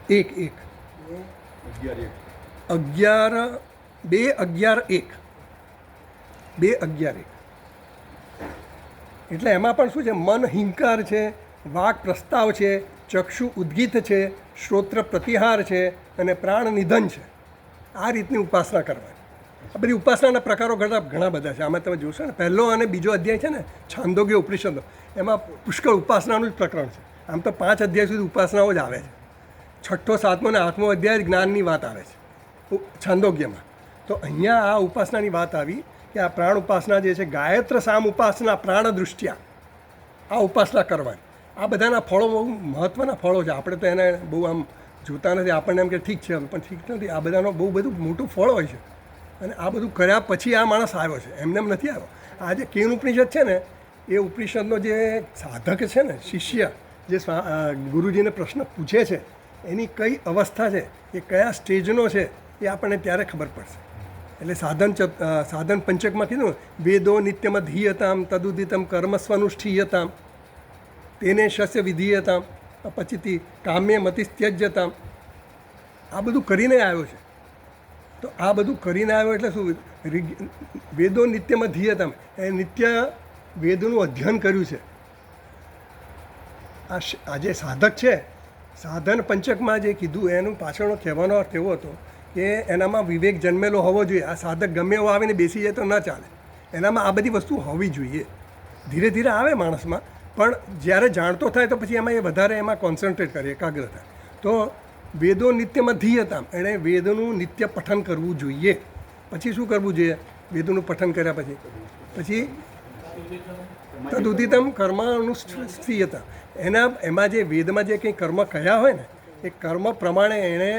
2:11:1 એટલે એમાં પણ શું છે, મન હિંકાર છે, વાક પ્રસ્તાવ છે, ચક્ષુ ઉદ્ગીત છે, શ્રોત્ર પ્રતિહાર છે અને પ્રાણ નિધન છે. આ રીતની ઉપાસના કરવાની. આ બધી ઉપાસનાના પ્રકારો ઘણા બધા છે. આમાં તમે જોશો ને, પહેલો અને બીજો અધ્યાય છે ને છાંદોગ્ય ઉપનિષદો, એમાં પુષ્કળ ઉપાસનાનું જ પ્રકરણ છે. આમ તો 5 અધ્યાય સુધી ઉપાસનાઓ જ આવે છે. 6ઠ્ઠો, 7મો અને 8મો અધ્યાય જ્ઞાનની વાત આવે છે છાંદોગ્યમાં. તો અહીંયા આ ઉપાસનાની વાત આવી કે આ પ્રાણ ઉપાસના જે છે, ગાયત્ર સામ ઉપાસના પ્રાણ દૃષ્ટિયા, આ ઉપાસના કરવાની. આ બધાના ફળો બહુ મહત્ત્વના ફળો છે. આપણે તો એને બહુ આમ જોતા નથી, આપણને એમ કે ઠીક છે, પણ ઠીક નથી. આ બધાનો બહુ બધું મોટું ફળ હોય છે. અને આ બધું કર્યા પછી આ માણસ આવ્યો છે, એમને એમ નથી આવ્યો. આ જે કેન ઉપનિષદ છે ને, એ ઉપનિષદનો જે સાધક છે ને, શિષ્ય જે ગુરુજીને પ્રશ્ન પૂછે છે, એની કઈ અવસ્થા છે, એ કયા સ્ટેજનો છે, એ આપણને ત્યારે ખબર પડશે. એટલે સાધન પંચકમાં કીધું, વેદો નિત્યમધીયતામ તદુદિતમ કર્મસ્વનુષ્ઠીયતામ તેને શસ્ય વિધીયતામ, પછીથી કામ્ય મતિસ્ત્યજ્યતામ. આ બધું કરીને આવ્યો છે. તો આ બધું કરીને આવ્યો એટલે શું, વેદો નિત્યમધીયતામ, એ નિત્ય વેદોનું અધ્યયન કર્યું છે. આ જે સાધક છે, સાધન પંચકમાં જે કીધું એનું પાછળનો કહેવાનો અર્થ એવો હતો કે એનામાં વિવેક જન્મેલો હોવો જોઈએ. આ સાધક ગમે એવો આવીને બેસી જાય તો ન ચાલે. એનામાં આ બધી વસ્તુ હોવી જોઈએ. ધીરે ધીરે આવે માણસમાં, પણ જ્યારે જાણતો થાય તો પછી એમાં એ વધારે એમાં કોન્સન્ટ્રેટ કરે, એકાગ્ર થાય. તો વેદો નિત્યમાં ધીયતામ, એણે વેદોનું નિત્ય પઠન કરવું જોઈએ. પછી શું કરવું જોઈએ વેદોનું પઠન કર્યા પછી તદુદિતમ કર્માનુષ્ઠીયતા, એમાં જે વેદમાં જે કંઈ કર્મ કયા હોય ને, એ કર્મ પ્રમાણે એણે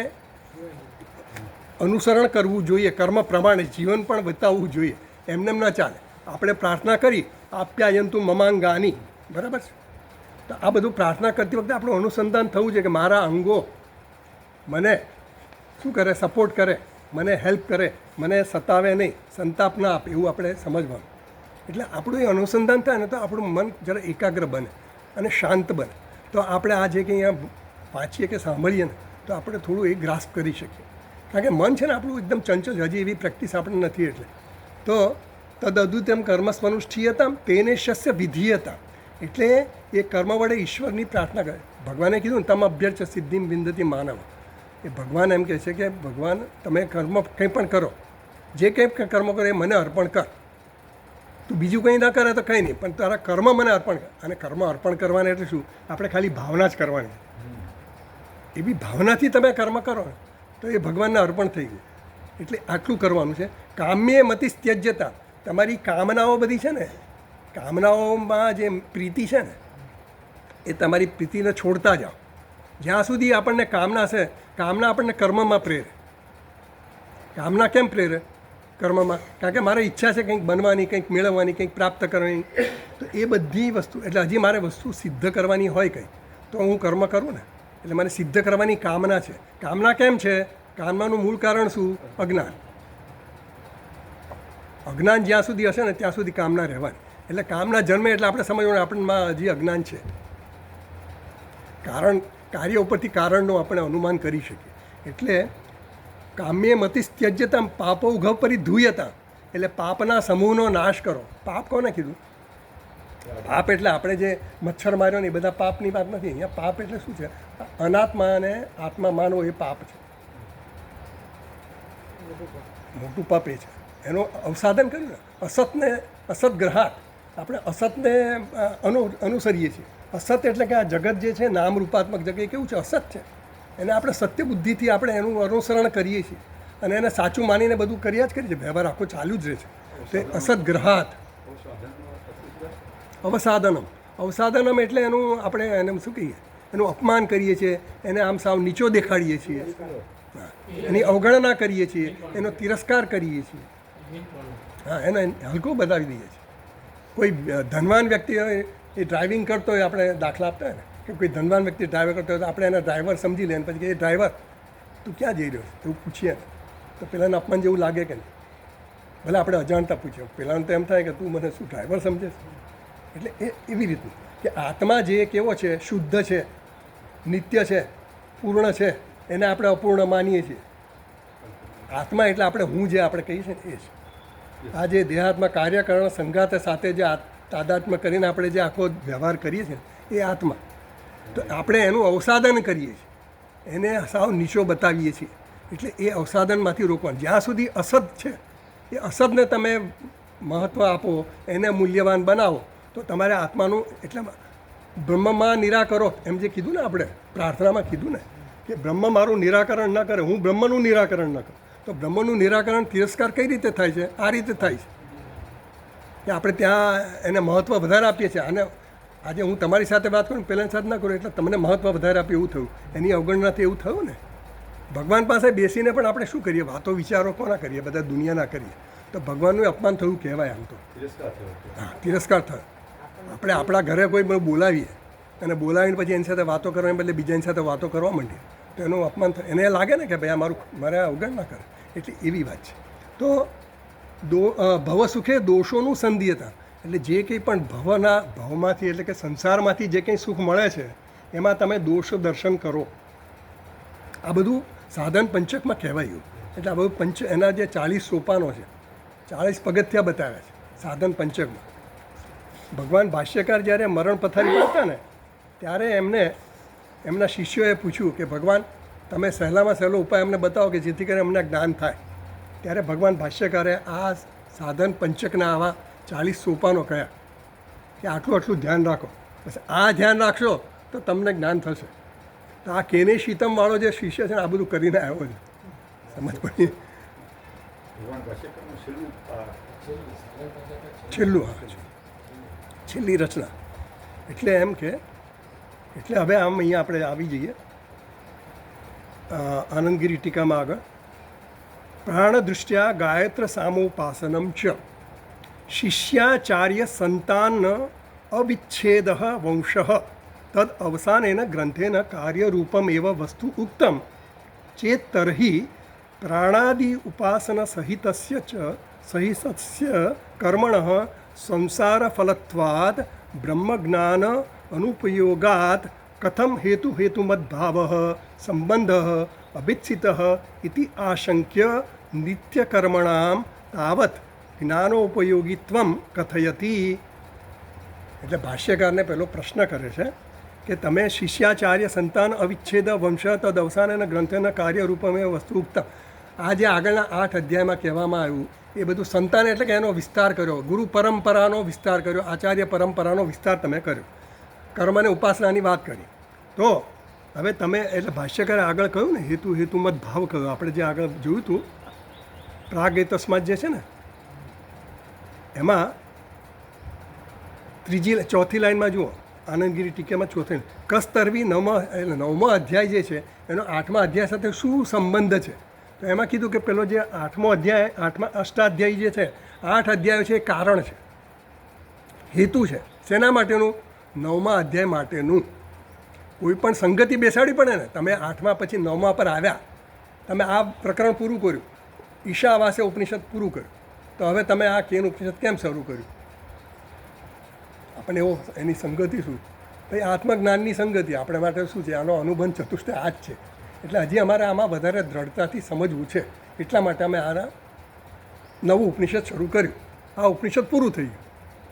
અનુસરણ કરવું જોઈએ. કર્મ પ્રમાણે જીવન પણ બતાવવું જોઈએ. એમને ન ચાલે. આપણે પ્રાર્થના કરી આપ્યાયંતુ મમાંગાની, બરાબર છે. તો આ બધું પ્રાર્થના કરતી વખતે આપણું અનુસંધાન થવું છે કે મારા અંગો મને શું કરે, સપોર્ટ કરે, મને હેલ્પ કરે, મને સતાવે નહીં, સંતાપ ના આપે, એવું આપણે સમજવાનું. એટલે આપણું એ અનુસંધાન થાય ને તો આપણું મન જરા એકાગ્ર બને અને શાંત બને. તો આપણે આ જે કંઈ અહીંયા વાંચીએ કે સાંભળીએ ને, તો આપણે થોડું એ ગ્રાસ્પ કરી શકીએ. કારણ કે મન છે ને આપણું એકદમ ચંચલ, હજી એવી પ્રેક્ટિસ આપણે નથી. એટલે તો તદુદિતમ કર્મસ્વનુષ્ઠીયતામ તેને શસ્ય વિધીયતા, એટલે એ કર્મ વડે ઈશ્વરની પ્રાર્થના કરે. ભગવાને કીધું ને, તમ અભ્યર્ચ સિદ્ધિમ વિંદતી માનવ. એ ભગવાન એમ કહે છે કે ભગવાન તમે કર્મ કંઈ પણ કરો, જે કંઈ કર્મ કરો એ મને અર્પણ કર. તું બીજું કંઈ ના કરે તો કંઈ નહીં, પણ તારા કર્મ મને અર્પણ કર. અને કર્મ અર્પણ કરવાને એટલે શું, આપણે ખાલી ભાવના જ કરવાની. એવી ભાવનાથી તમે કર્મ કરો ને તો એ ભગવાનને અર્પણ થઈ ગયું. એટલે આટલું કરવાનું છે. કામ્ય મતિસ્ત્યજ્યતા, તમારી કામનાઓ બધી છે ને, કામનાઓમાં જે પ્રીતિ છે ને, એ તમારી પ્રીતિને છોડતા જાઓ. જ્યાં સુધી આપણને કામના છે, કામના આપણને કર્મમાં પ્રેરે. કામના કેમ પ્રેરે કર્મમાં? કારણ કે મારે ઈચ્છા છે કંઈક બનવાની, કંઈક મેળવવાની, કંઈક પ્રાપ્ત કરવાની. તો એ બધી વસ્તુ, એટલે હજી મારે વસ્તુ સિદ્ધ કરવાની હોય કંઈ, તો હું કર્મ કરું ને. એટલે મને સિદ્ધ કરવાની કામના છે. કામના કેમ છે? કામનાનું મૂળ કારણ શું? અજ્ઞાન. અજ્ઞાન જ્યાં સુધી હશે ને ત્યાં સુધી કામના રહેવાની. એટલે કામના જન્મે એટલે આપણે સમજવાનું આપણમાં હજી અજ્ઞાન છે. કાર્ય ઉપરથી કારણનું આપણે અનુમાન કરી શકીએ. એટલે કામ્ય મતિ ત્યજ્યતા પાપો ઉઘવ પરી ધૂયતા, એટલે પાપના સમૂહનો નાશ કરો. પાપ કોને કીધું? પાપ એટલે આપણે જે મચ્છર માર્યો ને એ બધા પાપની વાત નથી. અહીંયા પાપ એટલે શું છે? અનાત્મા અને આત્મા માનવો એ પાપ છે. મોટું પાપ એ છે. એનું અવસાદન કર્યું ને. અસત ગ્રહાત, આપણે અસતને અનુસરીએ છીએ. અસત એટલે કે આ જગત જે છે નામ રૂપાત્મક જગત એ કેવું છે? અસત છે. એને આપણે સત્ય બુદ્ધિથી આપણે એનું અનુસરણ કરીએ છીએ અને એને સાચું માનીને બધું કર્યા જ કરીએ છીએ. વ્યવહાર આખો ચાલુ જ રહે છે. તે અસત ગ્રહાત. અવસાદનમ એટલે એનું આપણે એને શું કહીએ? એનું અપમાન કરીએ છીએ, એને આમ સાવ નીચો દેખાડીએ છીએ, એની અવગણના કરીએ છીએ, એનો તિરસ્કાર કરીએ છીએ. હા, એને હલકો બનાવી દઈએ છીએ. કોઈ ધનવાન વ્યક્તિ હોય એ ડ્રાઇવિંગ કરતો હોય, આપણે દાખલા આપતા હોય ને કે કોઈ ધનવાન વ્યક્તિ ડ્રાઈવર કરતો હોય તો આપણે એના ડ્રાઈવર સમજી લે. પછી કે એ ડ્રાઈવર તું ક્યાં જઈ રહ્યો છે એવું પૂછીએ ને તો પેલાને અપમાન જેવું લાગે કે નહીં? ભલે આપણે અજાણતા પૂછીએ, પેલાને તો એમ થાય કે તું મને શું ડ્રાઈવર સમજે છે? એટલે એ એવી રીતનું કે આત્મા જે કેવો છે? શુદ્ધ છે, નિત્ય છે, પૂર્ણ છે. એને આપણે અપૂર્ણ માનીએ છીએ. આત્મા એટલે આપણે હું જે આપણે કહીએ છીએ ને એ છે. આ જે દેહાત્મા કાર્યકરણ સંઘાત સાથે જે તાદાત્મ્ય કરીને આપણે જે આખો વ્યવહાર કરીએ છીએ એ આત્મા. તો આપણે એનું અવસાદન કરીએ છીએ, એને સાવ નીચો બતાવીએ છીએ. એટલે એ અવસાદનમાંથી રોકવાનું. જ્યાં સુધી અસત છે એ અસતને તમે મહત્ત્વ આપો, એને મૂલ્યવાન બનાવો તો તમારે આત્માનું એટલે બ્રહ્મમાં નિરાકરો એમ જે કીધું ને આપણે પ્રાર્થનામાં કીધું ને કે બ્રહ્મ મારું નિરાકરણ ન કરે, હું બ્રહ્મનું નિરાકરણ ન કરું. તો બ્રહ્મનું નિરાકરણ તિરસ્કાર કઈ રીતે થાય છે? આ રીતે થાય છે કે આપણે ત્યાં એને મહત્ત્વ વધારે આપીએ છીએ. અને આજે હું તમારી સાથે વાત કરું, પહેલાંની સાથે ના કરું એટલે તમને મહત્ત્વ વધારે આપે એવું થયું. એની અવગણનાથી એવું થયું ને. ભગવાન પાસે બેસીને પણ આપણે શું કરીએ? વાતો વિચારો કોના કરીએ? બધા દુનિયાના કરીએ. તો ભગવાનનું અપમાન થયું કહેવાય આમ તો. હા, તિરસ્કાર થયો. આપણે આપણા ઘરે કોઈ બોલાવીએ અને બોલાવીને પછી એની સાથે વાતો કરવાને બદલે બીજાની સાથે વાતો કરવા માંડીએ તો એનું અપમાન થાય. એને લાગે ને કે ભાઈ આ મારે અવગણના કરે. એટલે એવી વાત છે. તો ભવ સુખે દોષોનું સંધિયતા, એટલે જે કંઈ પણ ભવમાંથી એટલે કે સંસારમાંથી જે કંઈ સુખ મળે છે એમાં તમે દોષ દર્શન કરો. આ બધું સાધન પંચકમાં કહેવાયું. એટલે આ બધું એના જે 40 સોપાનો છે, 40 પગથિયા બતાવ્યા છે સાધન પંચકમાં. ભગવાન ભાષ્યકાર જ્યારે મરણ પથારી પર હતા ને ત્યારે એમના શિષ્યોએ પૂછ્યું કે ભગવાન તમે સહેલામાં સહેલો ઉપાય અમને બતાવો કે જેથી કરીને અમને જ્ઞાન થાય. ત્યારે ભગવાન ભાષ્યકારે આ સાધન પંચકના આવા 40 સોપાનો કહ્યા કે આટલું ધ્યાન રાખો. બસ આ ધ્યાન રાખશો તો તમને જ્ઞાન થશે. તો આ કેને શીતમવાળો જે શિષ્ય છે ને આ બધું કરીને આવ્યો છે. સમજ પડી? છેલ્લી રચના. એટલે એમ કે એટલે હવે આમ અહીંયા આપણે આવી જઈએ આનંદગીરી ટીકામાં આગળ. પ્રાણદૃષ્ટ્યા ગાયત્ર સામોપાસનમ ચ શિષ્યાચાર્ય સંતાન અવિચ્છેદ વંશ તદ અવસાનેન ગ્રંથેન કાર્યરૂપમ એવ વસ્તુ ઉક્તમ ચેત તર્હિ પ્રાણાદિ ઉપાસન સહિતસ્ય કર્મણ સંસારફલત્વાદ બ્રહ્મજ્ઞાન અનુપયોગાત કથમ હેતુમદ્ભાવ સંબંધ અભિત્સિત ઇતિ આશંક્ય નિત્યકર્મણામ તાવત જ્ઞાનોપયોગિત્વમ કથયતી. એટલે ભાષ્યકારને પહેલો પ્રશ્ન કરે છે કે તમે શિષ્યાચાર્ય સંતાન અવિચ્છેદ વંશ તદ અવસાન ગ્રંથના કાર્યરૂપમે વસ્તુ ઉક્તમ. આ જે આગળના 8 અધ્યાયમાં કહેવામાં આવ્યું એ બધું સંતાન એટલે કે એનો વિસ્તાર કર્યો, ગુરુ પરંપરાનો વિસ્તાર કર્યો, આચાર્ય પરંપરાનો વિસ્તાર તમે કર્યો, કર્મ અને ઉપાસનાની વાત કરી. તો હવે તમે એટલે ભાષ્યકારે આગળ કહ્યું ને હેતુમત ભાવ કહ્યું. આપણે જે આગળ જોયું હતું પ્રાગેતસ્માત જે છે ને એમાં ચોથી લાઈનમાં જુઓ આનંદગીરી ટીકામાં ચોથી કસ્તરવી 9મો અધ્યાય જે છે એનો 8મા અધ્યાય સાથે શું સંબંધ છે? તો એમાં કીધું કે પેલો જે 8મો અધ્યાય 8મા અષ્ટાધ્યાયી જે છે 8 અધ્યાયો છે એ કારણ છે, હેતુ છે. શેના માટેનું? 9મા અધ્યાય માટેનું. કોઈ પણ સંગતિ બેસાડી પડે ને. તમે 8મા પછી 9મા પર આવ્યા, તમે આ પ્રકરણ પૂરું કર્યું, ઈશાવાસ્ય ઉપનિષદ પૂરું કર્યું, તો હવે તમે આ કેન ઉપનિષદ કેમ શરૂ કર્યું? આપણને એવો એની સંગતિ શું? ભાઈ આત્મજ્ઞાનની સંગતિ આપણા માટે શું છે? આનો અનુબંધ ચતુષ્ટય આ જ છે. એટલે હજી અમારે આમાં વધારે દ્રઢતાથી સમજવું છે. એટલા માટે અમે આના નવું ઉપનિષદ શરૂ કર્યું. આ ઉપનિષદ પૂરું થઈ ગયું.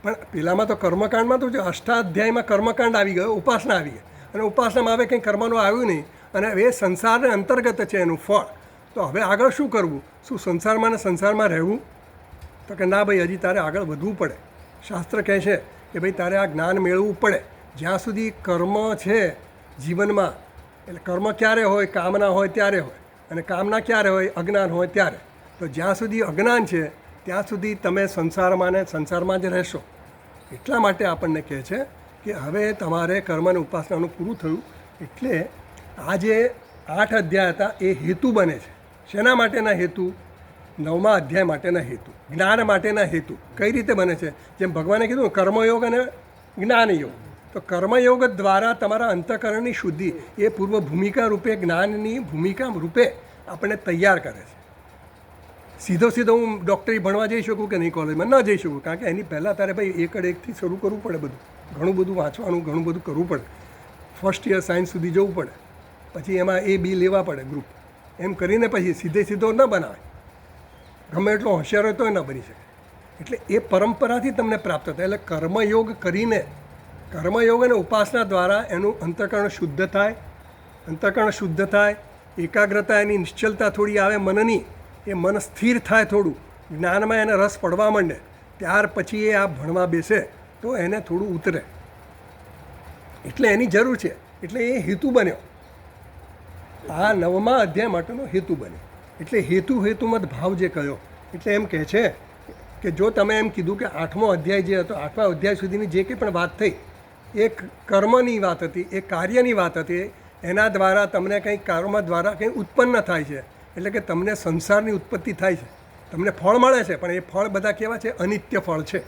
પણ પહેલાંમાં તો કર્મકાંડમાં તો અષ્ટાધ્યાયમાં કર્મકાંડ આવી ગયો, ઉપાસના આવી ગઈ, અને ઉપાસનામાં હવે કંઈ કર્મનું આવ્યું નહીં, અને એ સંસારને અંતર્ગત છે એનું ફળ. તો હવે આગળ શું કરવું? શું સંસારમાં ને સંસારમાં રહેવું? તો કે ના ભાઈ, હજી તારે આગળ વધવું પડે. શાસ્ત્ર કહે છે કે ભાઈ તારે આ જ્ઞાન મેળવવું પડે. જ્યાં સુધી કર્મ છે જીવનમાં, એટલે કર્મ ક્યારે હોય? કામના હોય ત્યારે હોય, અને કામના ક્યારે હોય? અજ્ઞાન હોય ત્યારે. તો જ્યાં સુધી અજ્ઞાન છે ત્યાં સુધી તમે સંસારમાં ને સંસારમાં જ રહેશો. એટલા માટે આપણને કહે છે કે હવે તમારે કર્મ અને ઉપાસનાનું પૂરું થયું. એટલે આ જે 8 અધ્યાય હતા એ હેતુ બને છે. શેના માટેના હેતુ? 9મા અધ્યાય માટેના હેતુ, જ્ઞાન માટેના હેતુ. કઈ રીતે બને છે? જેમ ભગવાને કીધું કર્મયોગ અને જ્ઞાનયોગ. તો કર્મયોગ દ્વારા તમારા અંતઃકરણની શુદ્ધિ એ પૂર્વ ભૂમિકા રૂપે, જ્ઞાનની ભૂમિકા રૂપે આપણને તૈયાર કરે છે. સીધો હું ડૉક્ટરી ભણવા જઈ શકું કે નહીં? કોલેજમાં ન જઈ શકું, કારણ કે એની પહેલાં તારે ભાઈ એકથી શરૂ કરવું પડે. ઘણું બધું વાંચવાનું, ઘણું બધું કરવું પડે. ફર્સ્ટ યર સાયન્સ સુધી જવું પડે, પછી એમાં A B લેવા પડે ગ્રુપ. એમ કરીને પછી સીધો ન બનાવે. ગમે એટલો હોશિયાર હોય તોય ન બની શકે. એટલે એ પરંપરાથી તમને પ્રાપ્ત થાય. એટલે કર્મયોગ કરીને, કર્મયોગ અને ઉપાસના દ્વારા એનું અંતઃકરણ શુદ્ધ થાય. અંતઃકરણ શુદ્ધ થાય, એકાગ્રતા, એની નિશ્ચલતા થોડી આવે મનની, એ મન સ્થિર થાય, થોડું જ્ઞાનમાં એને રસ પડવા માંડે. ત્યાર પછી એ આ ભણવા બેસે તો એને થોડું ઉતરે. એટલે એની જરૂર છે. એટલે એ હેતુ બન્યો. આ 9મા અધ્યાય માટેનો હેતુ બન્યો. એટલે હેતુમત ભાવ જે કહ્યો, એટલે એમ કહે છે કે જો તમે એમ કીધું કે 8મો અધ્યાય જે હતો, 8મા અધ્યાય સુધીની જે કંઈ પણ વાત થઈ એ કર્મની વાત હતી, એ કાર્યની વાત હતી. એના દ્વારા તમને કંઈ કર્મ દ્વારા કંઈ ઉત્પન્ન થાય છે, એટલે કે તમને સંસારની ઉત્પત્તિ થાય છે, તમને ફળ મળે છે. પણ એ ફળ બધા કેવા છે? અનિત્ય ફળ છે,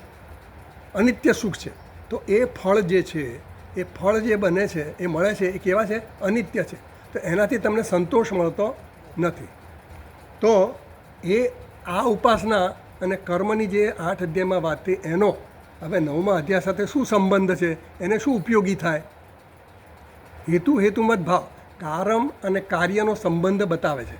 અનિત્ય સુખ છે. તો એ ફળ જે છે, એ ફળ જે બને છે, એ મળે છે, એ કેવા છે? અનિત્ય છે. તો એનાથી તમને સંતોષ મળતો નથી. તો એ આ ઉપાસના અને કર્મની જે 8 અધ્યાયમાં વાત થઈ એનો હવે 9મા અધ્યાય સાથે શું સંબંધ છે? એને શું ઉપયોગી થાય? હેતુમત ભાવ, કારણ અને કાર્યનો સંબંધ બતાવે છે.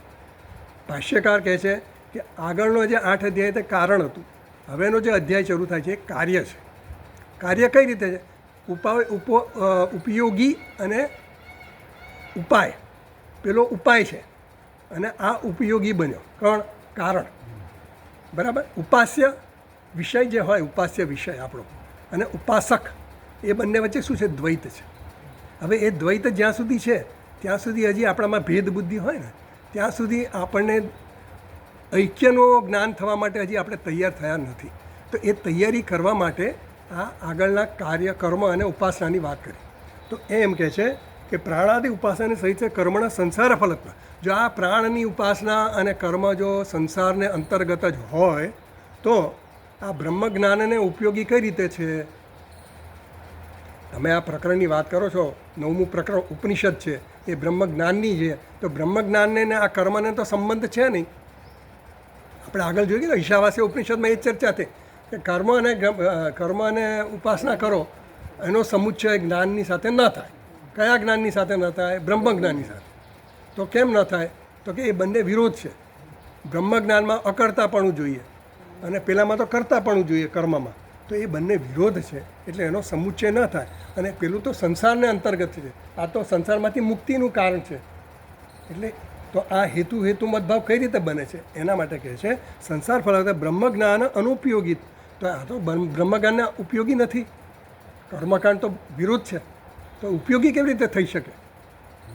ભાષ્યકાર કહે છે કે આગળનો જે 8 અધ્યાય તે કારણ હતું, હવેનો જે અધ્યાય શરૂ થાય છે એ કાર્ય છે. કાર્ય કઈ રીતે છે? ઉપયોગી અને ઉપાય. પેલો ઉપાય છે અને આ ઉપયોગી બન્યો. કોણ? કારણ. બરાબર. ઉપાસ્ય વિષય જે હોય, ઉપાસ્ય વિષય આપણો અને ઉપાસક, એ બંને વચ્ચે શું છે? દ્વૈત છે. હવે એ દ્વૈત જ્યાં સુધી છે ત્યાં સુધી હજી આપણામાં ભેદ બુદ્ધિ હોય ને ત્યાં સુધી આપણને ઐક્યનું જ્ઞાન થવા માટે હજી આપણે તૈયાર થયા નથી. તો એ તૈયારી કરવા માટે આ આગળના કાર્ય, કર્મ અને ઉપાસનાની વાત કરી. તો એમ કહે છે કે પ્રાણાદિ ઉપાસનાની સહિત કર્મના સંસાર ફલત્વ. જો આ પ્રાણની ઉપાસના અને કર્મ જો સંસારને અંતર્ગત જ હોય તો આ બ્રહ્મ જ્ઞાનને ઉપયોગી કઈ રીતે છે? તમે આ પ્રકરણની વાત કરો છો, 9મું પ્રકરણ ઉપનિષદ છે, એ બ્રહ્મ જ્ઞાનની છે. તો બ્રહ્મ જ્ઞાનને ને આ કર્મને તો સંબંધ છે નહીં. આપણે આગળ જોઈએ ને ઈશાવાસ્ય ઉપનિષદમાં એ જ ચર્ચા થઈ કે કર્મ અને ઉપાસના કરો એનો સમુચ્ચય જ્ઞાનની સાથે ન થાય. કયા જ્ઞાનની સાથે ન થાય? બ્રહ્મ જ્ઞાનની સાથે. તો કેમ ન થાય? તો કે એ બંને વિરોધ છે. બ્રહ્મ જ્ઞાનમાં અકર્તાપણું જોઈએ અને પેલામાં તો કરતાપણું જોઈએ કર્મમાં. તો એ બંને વિરોધ છે, એટલે એનો સમુચ્ચય ન થાય. અને પેલું તો સંસારને અંતર્ગત છે, આ તો સંસારમાંથી મુક્તિનું કારણ છે. એટલે તો આ હેતુમત ભાવ કઈ રીતે બને છે? એના માટે કહે છે સંસાર ફળ બ્રહ્મ જ્ઞાન અનુપયોગી. તો આ તો બ્રહ્મ જ્ઞાનને ઉપયોગી નથી. કર્મકાંડ તો વિરોધ છે, તો ઉપયોગી કેવી રીતે થઈ શકે?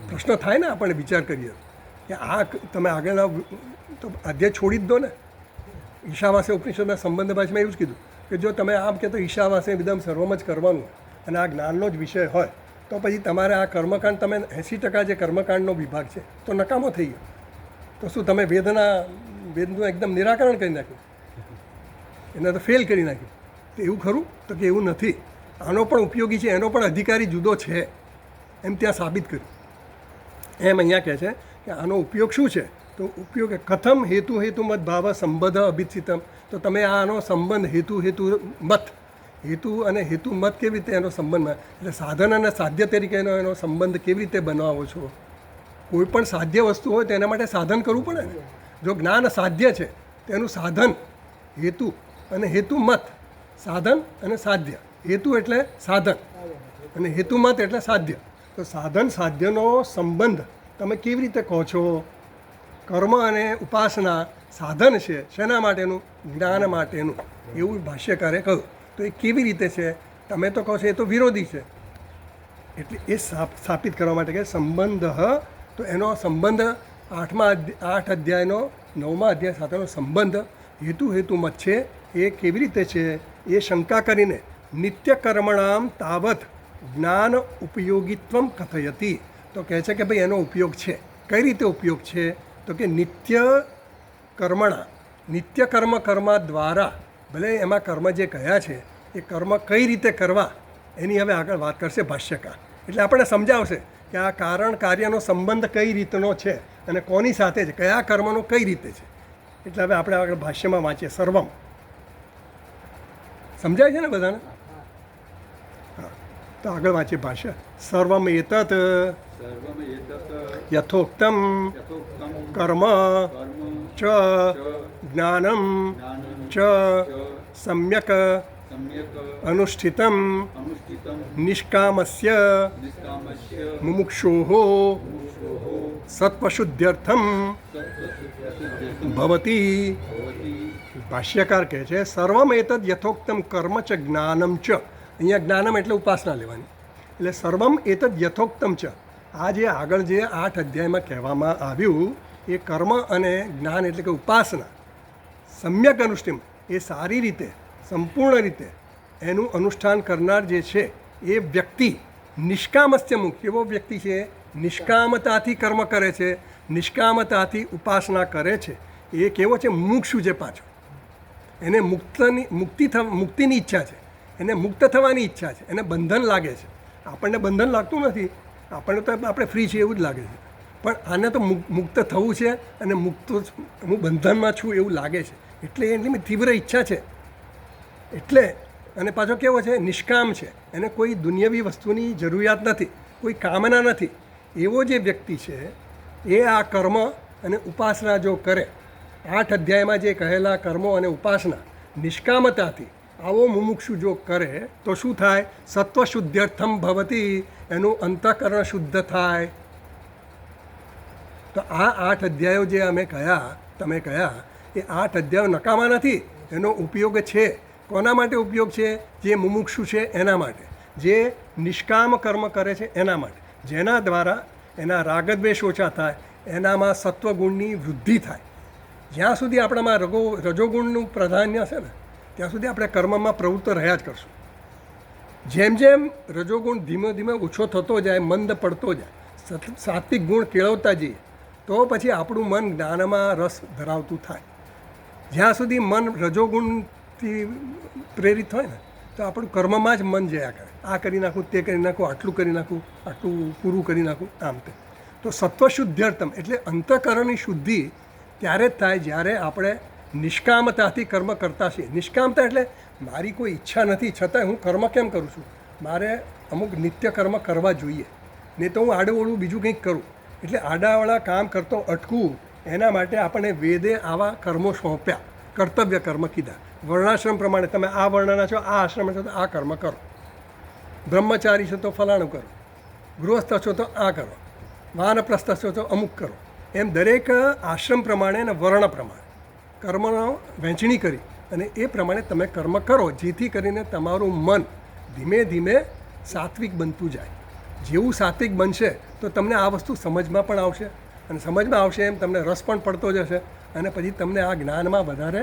પ્રશ્ન થાય ને, આપણે વિચાર કરીએ કે આ તમે આગળના તો અધ્યાય છોડી જ દો ને. ઈશાવાસ્ય ઉપનિષદના સંબંધ ભાષામાં એવું જ કીધું કે જો તમે આમ કે તો ઈશાવાસ્ય વિદમ સર્વમ જ કરવાનું અને આ જ્ઞાનનો જ વિષય હોય તો પછી તમારે આ કર્મકાંડ, તમે 80% જે કર્મકાંડનો વિભાગ છે તો નકામો થઈ ગયો. તો શું તમે વેદનું એકદમ નિરાકરણ કરી નાખ્યું? એને તો ફેલ કરી નાખ્યું. તો એવું ખરું? તો કે એવું નથી. આનો પણ ઉપયોગી છે, એનો પણ અધિકારી જુદો છે. એમ ત્યાં સાબિત કર્યું. એમ અહીંયા કહે છે કે આનો ઉપયોગ શું છે, તો ઉપયોગ કથમ હેતુમત ભાવ સંબંધ અભિચિતમ. તો તમે આનો સંબંધ હેતુ અને હેતુમત કેવી રીતે એનો સંબંધ, એટલે સાધન અને સાધ્ય તરીકેનો એનો સંબંધ કેવી રીતે બનાવો છો. કોઈ પણ સાધ્ય વસ્તુ હોય તો એના માટે સાધન કરવું પડે ને. જો જ્ઞાન સાધ્ય છે તેનું સાધન હેતુ અને હેતુમત, સાધન અને સાધ્ય. હેતુ એટલે સાધન અને હેતુમત એટલે સાધ્ય. તો સાધન સાધ્યનો સંબંધ તમે કેવી રીતે કહો છો. કર્મ અને ઉપાસના સાધન છે શેના માટેનું, જ્ઞાન માટેનું, એવું ભાષ્યકારે કહ્યું. તો એ કેવી રીતે છે, તમે તો કહો છો એ તો વિરોધી છે. એટલે એ સ્થાપિત કરવા માટે કે સંબંધ, તો એનો સંબંધ 8 અધ્યાયનો 9મા અધ્યાય સાથેનો સંબંધ હેતુમત છે. એ કેવી રીતે છે એ શંકા કરીને નિત્ય કર્મણામ તાવત જ્ઞાન ઉપયોગિત્વમ કથયતી. તો કહે છે કે ભાઈ એનો ઉપયોગ છે. કઈ રીતે ઉપયોગ છે, તો કે નિત્ય કર્મ દ્વારા, ભલે એમાં કર્મ જે કહ્યા છે એ કર્મ કઈ રીતે કરવા એની હવે આગળ વાત કરશે ભાષ્યકાર. એટલે આપણને સમજાવશે કે આ કારણ કાર્યનો સંબંધ કઈ રીતનો છે અને કોની સાથે છે, કયા કર્મનો કઈ રીતે છે. એટલે હવે આપણે આગળ ભાષ્યમાં વાંચીએ. સર્વમ સમજાય છે ને બધાને? હા, તો આગળ વાંચીએ ભાષ્ય. સર્વમ એતત યથોક્તમ કર્મ ચ જ્ઞાનમ ચ સમ્યક અનુષ્ઠિતમ નિષ્કામસ્ય મુમુક્ષોઃ સત્વશુદ્ધ્યર્થમ ભવતી. ભાષ્યકાર કહે છે સર્વમ એતદ યથોક્તમ કર્મ ચ જ્ઞાનમ ચ. અહીંયા જ્ઞાનમ એટલે ઉપાસના લેવાની. એટલે સર્વમ એતદ યથોક્તમ ચ, આ જે આગળ જે 8 અધ્યાયમાં કહેવામાં આવ્યું એ કર્મ અને જ્ઞાન એટલે કે ઉપાસના સમ્યક અનુષ્ઠિમ, એ સારી રીતે સંપૂર્ણ રીતે એનું અનુષ્ઠાન કરનાર જે છે એ વ્યક્તિ નિષ્કામસ્ય મુક્ત. એવો વ્યક્તિ છે નિષ્કામતાથી કર્મ કરે છે, નિષ્કામતાથી ઉપાસના કરે છે. એ કેવો છે, મુમુક્ષુ છે પાછો. એને મુક્તિની ઈચ્છા છે, એને મુક્ત થવાની ઈચ્છા છે, એને બંધન લાગે છે. આપણને બંધન લાગતું નથી, આપણને તો આપણે ફ્રી છીએ એવું જ લાગે છે. પણ આને તો મુક્ત થવું છે અને હું બંધનમાં છું એવું લાગે છે. એટલે એની તીવ્ર ઈચ્છા છે. એટલે અને પાછો કેવો છે, નિષ્કામ છે. એને કોઈ દુનિયાવી વસ્તુની જરૂરિયાત નથી, કોઈ કામના નથી. એવો જે વ્યક્તિ છે એ આ કર્મ અને ઉપાસના જો કરે, 8 અધ્યાયમાં જે કહેલા કર્મો અને ઉપાસના નિષ્કામતાથી આવો મુમુક્ષુ જો કરે તો શું થાય, સત્વશુદ્ધ્યર્થમ ભવતી, એનું અંતઃકરણ શુદ્ધ થાય. તો આ 8 અધ્યાયો જે તમે કહ્યા એ 8 અધ્યાયો નકામા નથી. એનો ઉપયોગ છે. કોના માટે ઉપયોગ છે? જે મુમુક્ષુ છે એના માટે, જે નિષ્કામ કર્મ કરે છે એના માટે, જેના દ્વારા એના રાગદ્વેષ ઓછા થાય, એનામાં સત્વગુણની વૃદ્ધિ થાય. જ્યાં સુધી આપણામાં રજોગુણનું પ્રાધાન્ય છે ને ત્યાં સુધી આપણે કર્મમાં પ્રવૃત્ત રહ્યા જ કરશું. જેમ જેમ રજોગુણ ધીમે ધીમે ઓછો થતો જાય, મંદ પડતો જાય, સાત્વિક ગુણ કેળવતા જઈએ તો પછી આપણું મન જ્ઞાનમાં રસ ધરાવતું થાય. જ્યાં સુધી મન રજોગુણથી પ્રેરિત હોય ને તો આપણું કર્મમાં જ મન જયા કરે. આ કરી નાખું, તે કરી નાખું, આટલું કરી નાખું, આટલું પૂરું કરી નાખું, આમ તે. તો સત્વશુદ્ધ્યર્થમ એટલે અંતઃકરણની શુદ્ધિ ત્યારે જ થાય જ્યારે આપણે નિષ્કામતાથી કર્મ કરતા છીએ. નિષ્કામતા એટલે મારી કોઈ ઈચ્છા નથી છતાંય હું કર્મ કેમ કરું છું, મારે અમુક નિત્ય કર્મ કરવા જોઈએ, નહીં તો હું આડુંઅવળું બીજું કંઈક કરું. એટલે આડાવાળા કામ કરતો અટકવું એના માટે આપણને વેદે આવા કર્મો સોંપ્યા, કર્તવ્ય કર્મ કીધા. વર્ણાશ્રમ પ્રમાણે તમે આ વર્ણના છો, આ આશ્રમ છો તો આ કર્મ કરો, બ્રહ્મચારી છો તો ફલાણું કરો, ગૃહસ્થ છો તો આ કરો, વાનપ્રસ્થ છો તો અમુક કરો. એમ દરેક આશ્રમ પ્રમાણે અને વર્ણ પ્રમાણે કર્મનો વહેંચણી કરી અને એ પ્રમાણે તમે કર્મ કરો, જેથી કરીને તમારું મન ધીમે ધીમે સાત્વિક બનતું જાય. જેવું સાત્વિક બનશે તો તમને આ વસ્તુ સમજમાં પણ આવશે, અને સમજમાં આવશે એમ તમને રસ પણ પડતો જશે, અને પછી તમને આ જ્ઞાનમાં વધારે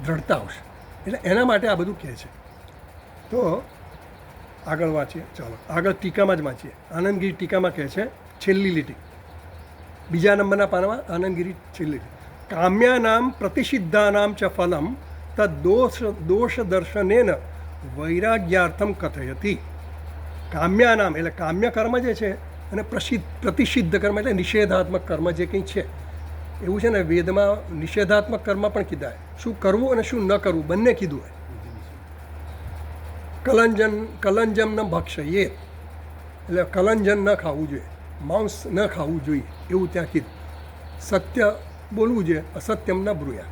દ્રઢતા આવશે. એટલે એના માટે આ બધું કહે છે. તો આગળ વાંચીએ, ચાલો આગળ ટીકામાં જ વાંચીએ. આનંદગીરી ટીકામાં કહે છે, છેલ્લી લીટી, બીજા નંબરના પાનમાં આનંદગીરી છેલ્લી લીટી. કામ્યાનામ પ્રતિષિદ્ધાનામ ચ ફલમ તદ્દોષ દર્શનેન વૈરાગ્યાર્થમ કથયતિ. કામ્યાનામ એટલે કામ્ય કર્મ જે છે અને પ્રતિષિદ્ધ કર્મ એટલે નિષેધાત્મક કર્મ જે કંઈ છે એવું છે ને. વેદમાં નિષેધાત્મક કર્મ પણ કીધા શું કરવું અને શું ન કરવું બંને કીધું હોય. કલંજમ ન ભક્ષયે એટલે કલંજન ન ખાવું જોઈએ, માંસ ન ખાવું જોઈએ એવું ત્યાં કીધું. સત્ય બોલવું જોઈએ, અસત્યમ ન બ્રુયા,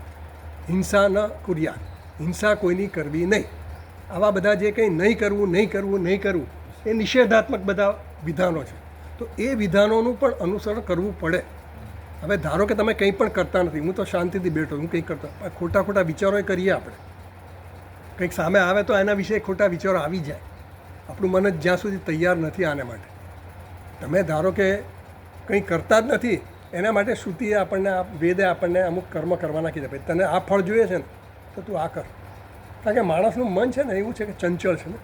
હિંસા ન કુર્યા, હિંસા કોઈની કરવી નહીં. આવા બધા જે કંઈ નહીં કરવું એ નિષેધાત્મક બધા વિધાનો છે. તો એ વિધાનોનું પણ અનુસરણ કરવું પડે. હવે ધારો કે તમે કંઈ પણ કરતા નથી, હું તો શાંતિથી બેઠો, હું કંઈ કરતા, ખોટા વિચારો કરીએ આપણે. કંઈક સામે આવે તો એના વિશે ખોટા વિચારો આવી જાય. આપણું મન જ જ્યાં સુધી તૈયાર નથી આને માટે. તમે ધારો કે કંઈ કરતા જ નથી, એના માટે શ્રુતિએ આપણને, વેદે આપણને અમુક કર્મ કરવાના કીધા. ભાઈ તને આ ફળ જોઈએ છે ને તો તું આ કર. કારણ કે માણસનું મન છે ને એવું છે કે ચંચળ છે ને,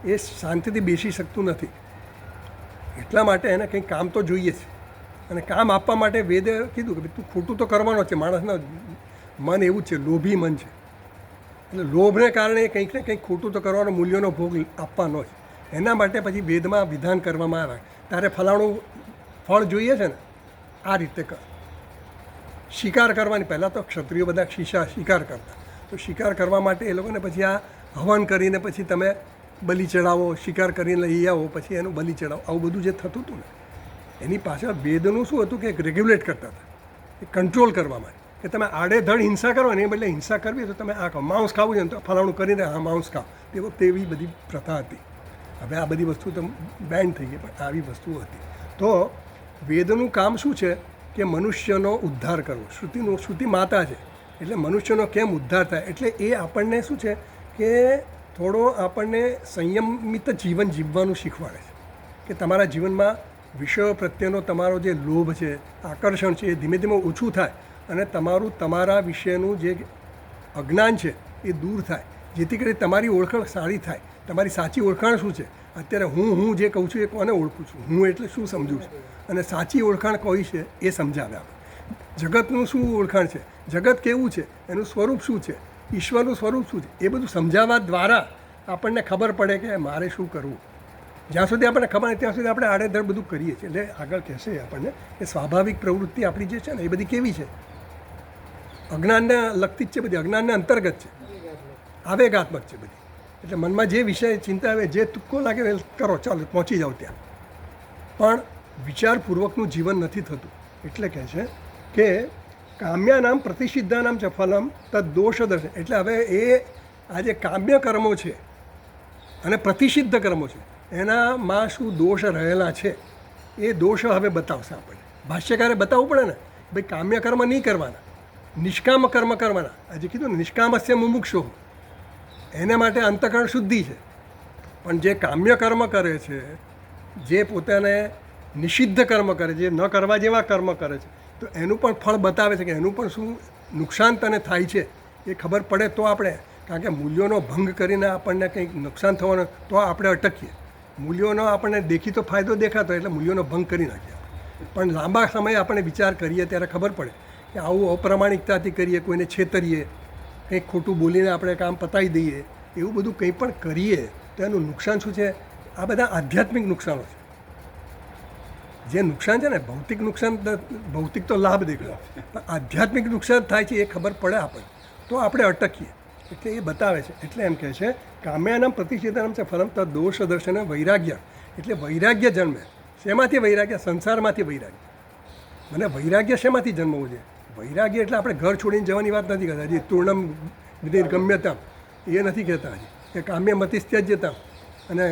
એ શાંતિથી બેસી શકતું નથી. એટલા માટે એને કંઈક કામ તો જોઈએ છે. અને કામ આપવા માટે વેદે કીધું કે તું ખોટું તો કરવાનો છે. માણસના મન એવું છે, લોભી મન છે. એટલે લોભને કારણે કંઈક ને કંઈક ખોટું તો કરવાનો, મૂલ્યોનો ભોગ આપવાનો છે. એના માટે પછી વેદમાં વિધાન કરવામાં આવે, તારે ફલાણું ફળ જોઈએ છે ને આ રીતે કર. શિકાર કરવાની, પહેલાં તો ક્ષત્રિયો બધા શિકાર કરતા, તો શિકાર કરવા માટે એ લોકોને પછી આ હવન કરીને પછી તમે બલિ ચડાવો, શિકાર કરીને લઈ આવો, પછી એનું બલિ ચડાવો, આવું બધું જે થતું હતું ને એની પાછળ વેદનું શું હતું કે રેગ્યુલેટ કરતા હતા, એ કંટ્રોલ કરવા માટે. કે તમે આડેધડ હિંસા કરો ને એ બદલે હિંસા કરવી તો તમે આ ખાઓ, માંસ ખાવું છે ને તો ફલાણું કરીને હા માંસ ખાઓ. તે વખતે એવી બધી પ્રથા હતી. હવે આ બધી વસ્તુ તો બેન થઈ ગઈ, પણ આવી વસ્તુઓ હતી. તો વેદનું કામ શું છે કે મનુષ્યનો ઉદ્ધાર કરવો. શ્રુતિ માતા છે, એટલે મનુષ્યનો કેમ ઉદ્ધાર થાય, એટલે એ આપણને શું છે કે થોડો આપણને સંયમિત જીવન જીવવાનું શીખવાડે છે. કે તમારા જીવનમાં વિષયો પ્રત્યેનો તમારો જે લોભ છે, આકર્ષણ છે, એ ધીમે ધીમે ઓછું થાય અને તમારા વિશેનું જે અજ્ઞાન છે એ દૂર થાય, જેથી કરી તમારી ઓળખાણ સારી થાય. તમારી સાચી ઓળખાણ શું છે? અત્યારે હું જે કહું છું એ કોને ઓળખું છું, હું એટલે શું સમજું છું, અને સાચી ઓળખાણ કઈ છે એ સમજાવે આપણે. જગતનું શું ઓળખાણ છે, જગત કેવું છે, એનું સ્વરૂપ શું છે, ઈશ્વરનું સ્વરૂપ શું છે, એ બધું સમજાવવા દ્વારા આપણને ખબર પડે કે મારે શું કરવું. જ્યાં સુધી આપણને ખબર નહીં ત્યાં સુધી આપણે આડેધડ બધું કરીએ છીએ. એટલે આગળ કહેશે આપણને કે સ્વાભાવિક પ્રવૃત્તિ આપણી જે છે ને એ બધી કેવી છે, અજ્ઞાનને લગતી જ છે બધી, અજ્ઞાનને અંતર્ગત છે, આવેગાત્મક છે બધી. એટલે મનમાં જે વિષય ચિંતા આવે, જે તુક્કો લાગે એ કરો, ચાલો પહોંચી જાઓ ત્યાં. પણ વિચારપૂર્વકનું જીવન નથી થતું. એટલે કહે છે કે કામ્યાનામ પ્રતિષિદ્ધાનામ ચ ફલમ તદ દોષ દર્શન. એટલે હવે એ આ જે કામ્ય કર્મો છે અને પ્રતિષિદ્ધ કર્મો છે એનામાં શું દોષ રહેલા છે એ દોષ હવે બતાવશે આપણને. ભાષ્યકારે બતાવવું પડે ને, ભાઈ કામ્ય કર્મ નહીં કરવાના, નિષ્કામ કર્મ કરવાના. આજે કીધું ને નિષ્કામસ્ય મુમુક્ષો, એને માટે અંતઃકરણ શુદ્ધિ છે. પણ જે કામ્ય કર્મ કરે છે, જે પોતાને નિષિદ્ધ કર્મ કરે, જે ન કરવા જેવા કર્મ કરે છે, તો એનું પણ ફળ બતાવે છે કે એનું પણ શું નુકસાન તને થાય છે એ ખબર પડે તો આપણે. કારણ કે મૂલ્યોનો ભંગ કરીને આપણને કંઈક નુકસાન થવાનું તો આપણે અટકીએ. મૂલ્યોનો આપણને દેખીતો ફાયદો દેખાતો એટલે મૂલ્યોનો ભંગ કરી નાખીએ. પણ લાંબા સમયે આપણે વિચાર કરીએ ત્યારે ખબર પડે કે આવું અપ્રામાણિકતાથી કરીએ, કોઈને છેતરીએ, કંઈક ખોટું બોલીને આપણે કામ પતાવી દઈએ, એવું બધું કંઈ પણ કરીએ તો એનું નુકસાન શું છે? આ બધા આધ્યાત્મિક નુકસાનો છે. જે નુકસાન છે ને ભૌતિક નુકસાન, ભૌતિક તો લાભ દેખાય, પણ આધ્યાત્મિક નુકસાન થાય છે એ ખબર પડે આપણને તો આપણે અટકીએ. એટલે એ બતાવે છે. એટલે એમ કહે છે કામ્યાનામ પ્રતિષેધાનામ છે ફલમ તદ દોષ દર્શન વૈરાગ્ય. એટલે વૈરાગ્ય જન્મે. શેમાંથી વૈરાગ્ય? સંસારમાંથી વૈરાગ્ય. મને વૈરાગ્ય શેમાંથી જન્મવું છે? વૈરાગ્ય એટલે આપણે ઘર છોડીને જવાની વાત નથી કરતા. હજી તૂર્ણમ ગમ્યતામ એ નથી કહેતા. હજી કે કામ્ય મતિસ્ત્યજ્યતામ અને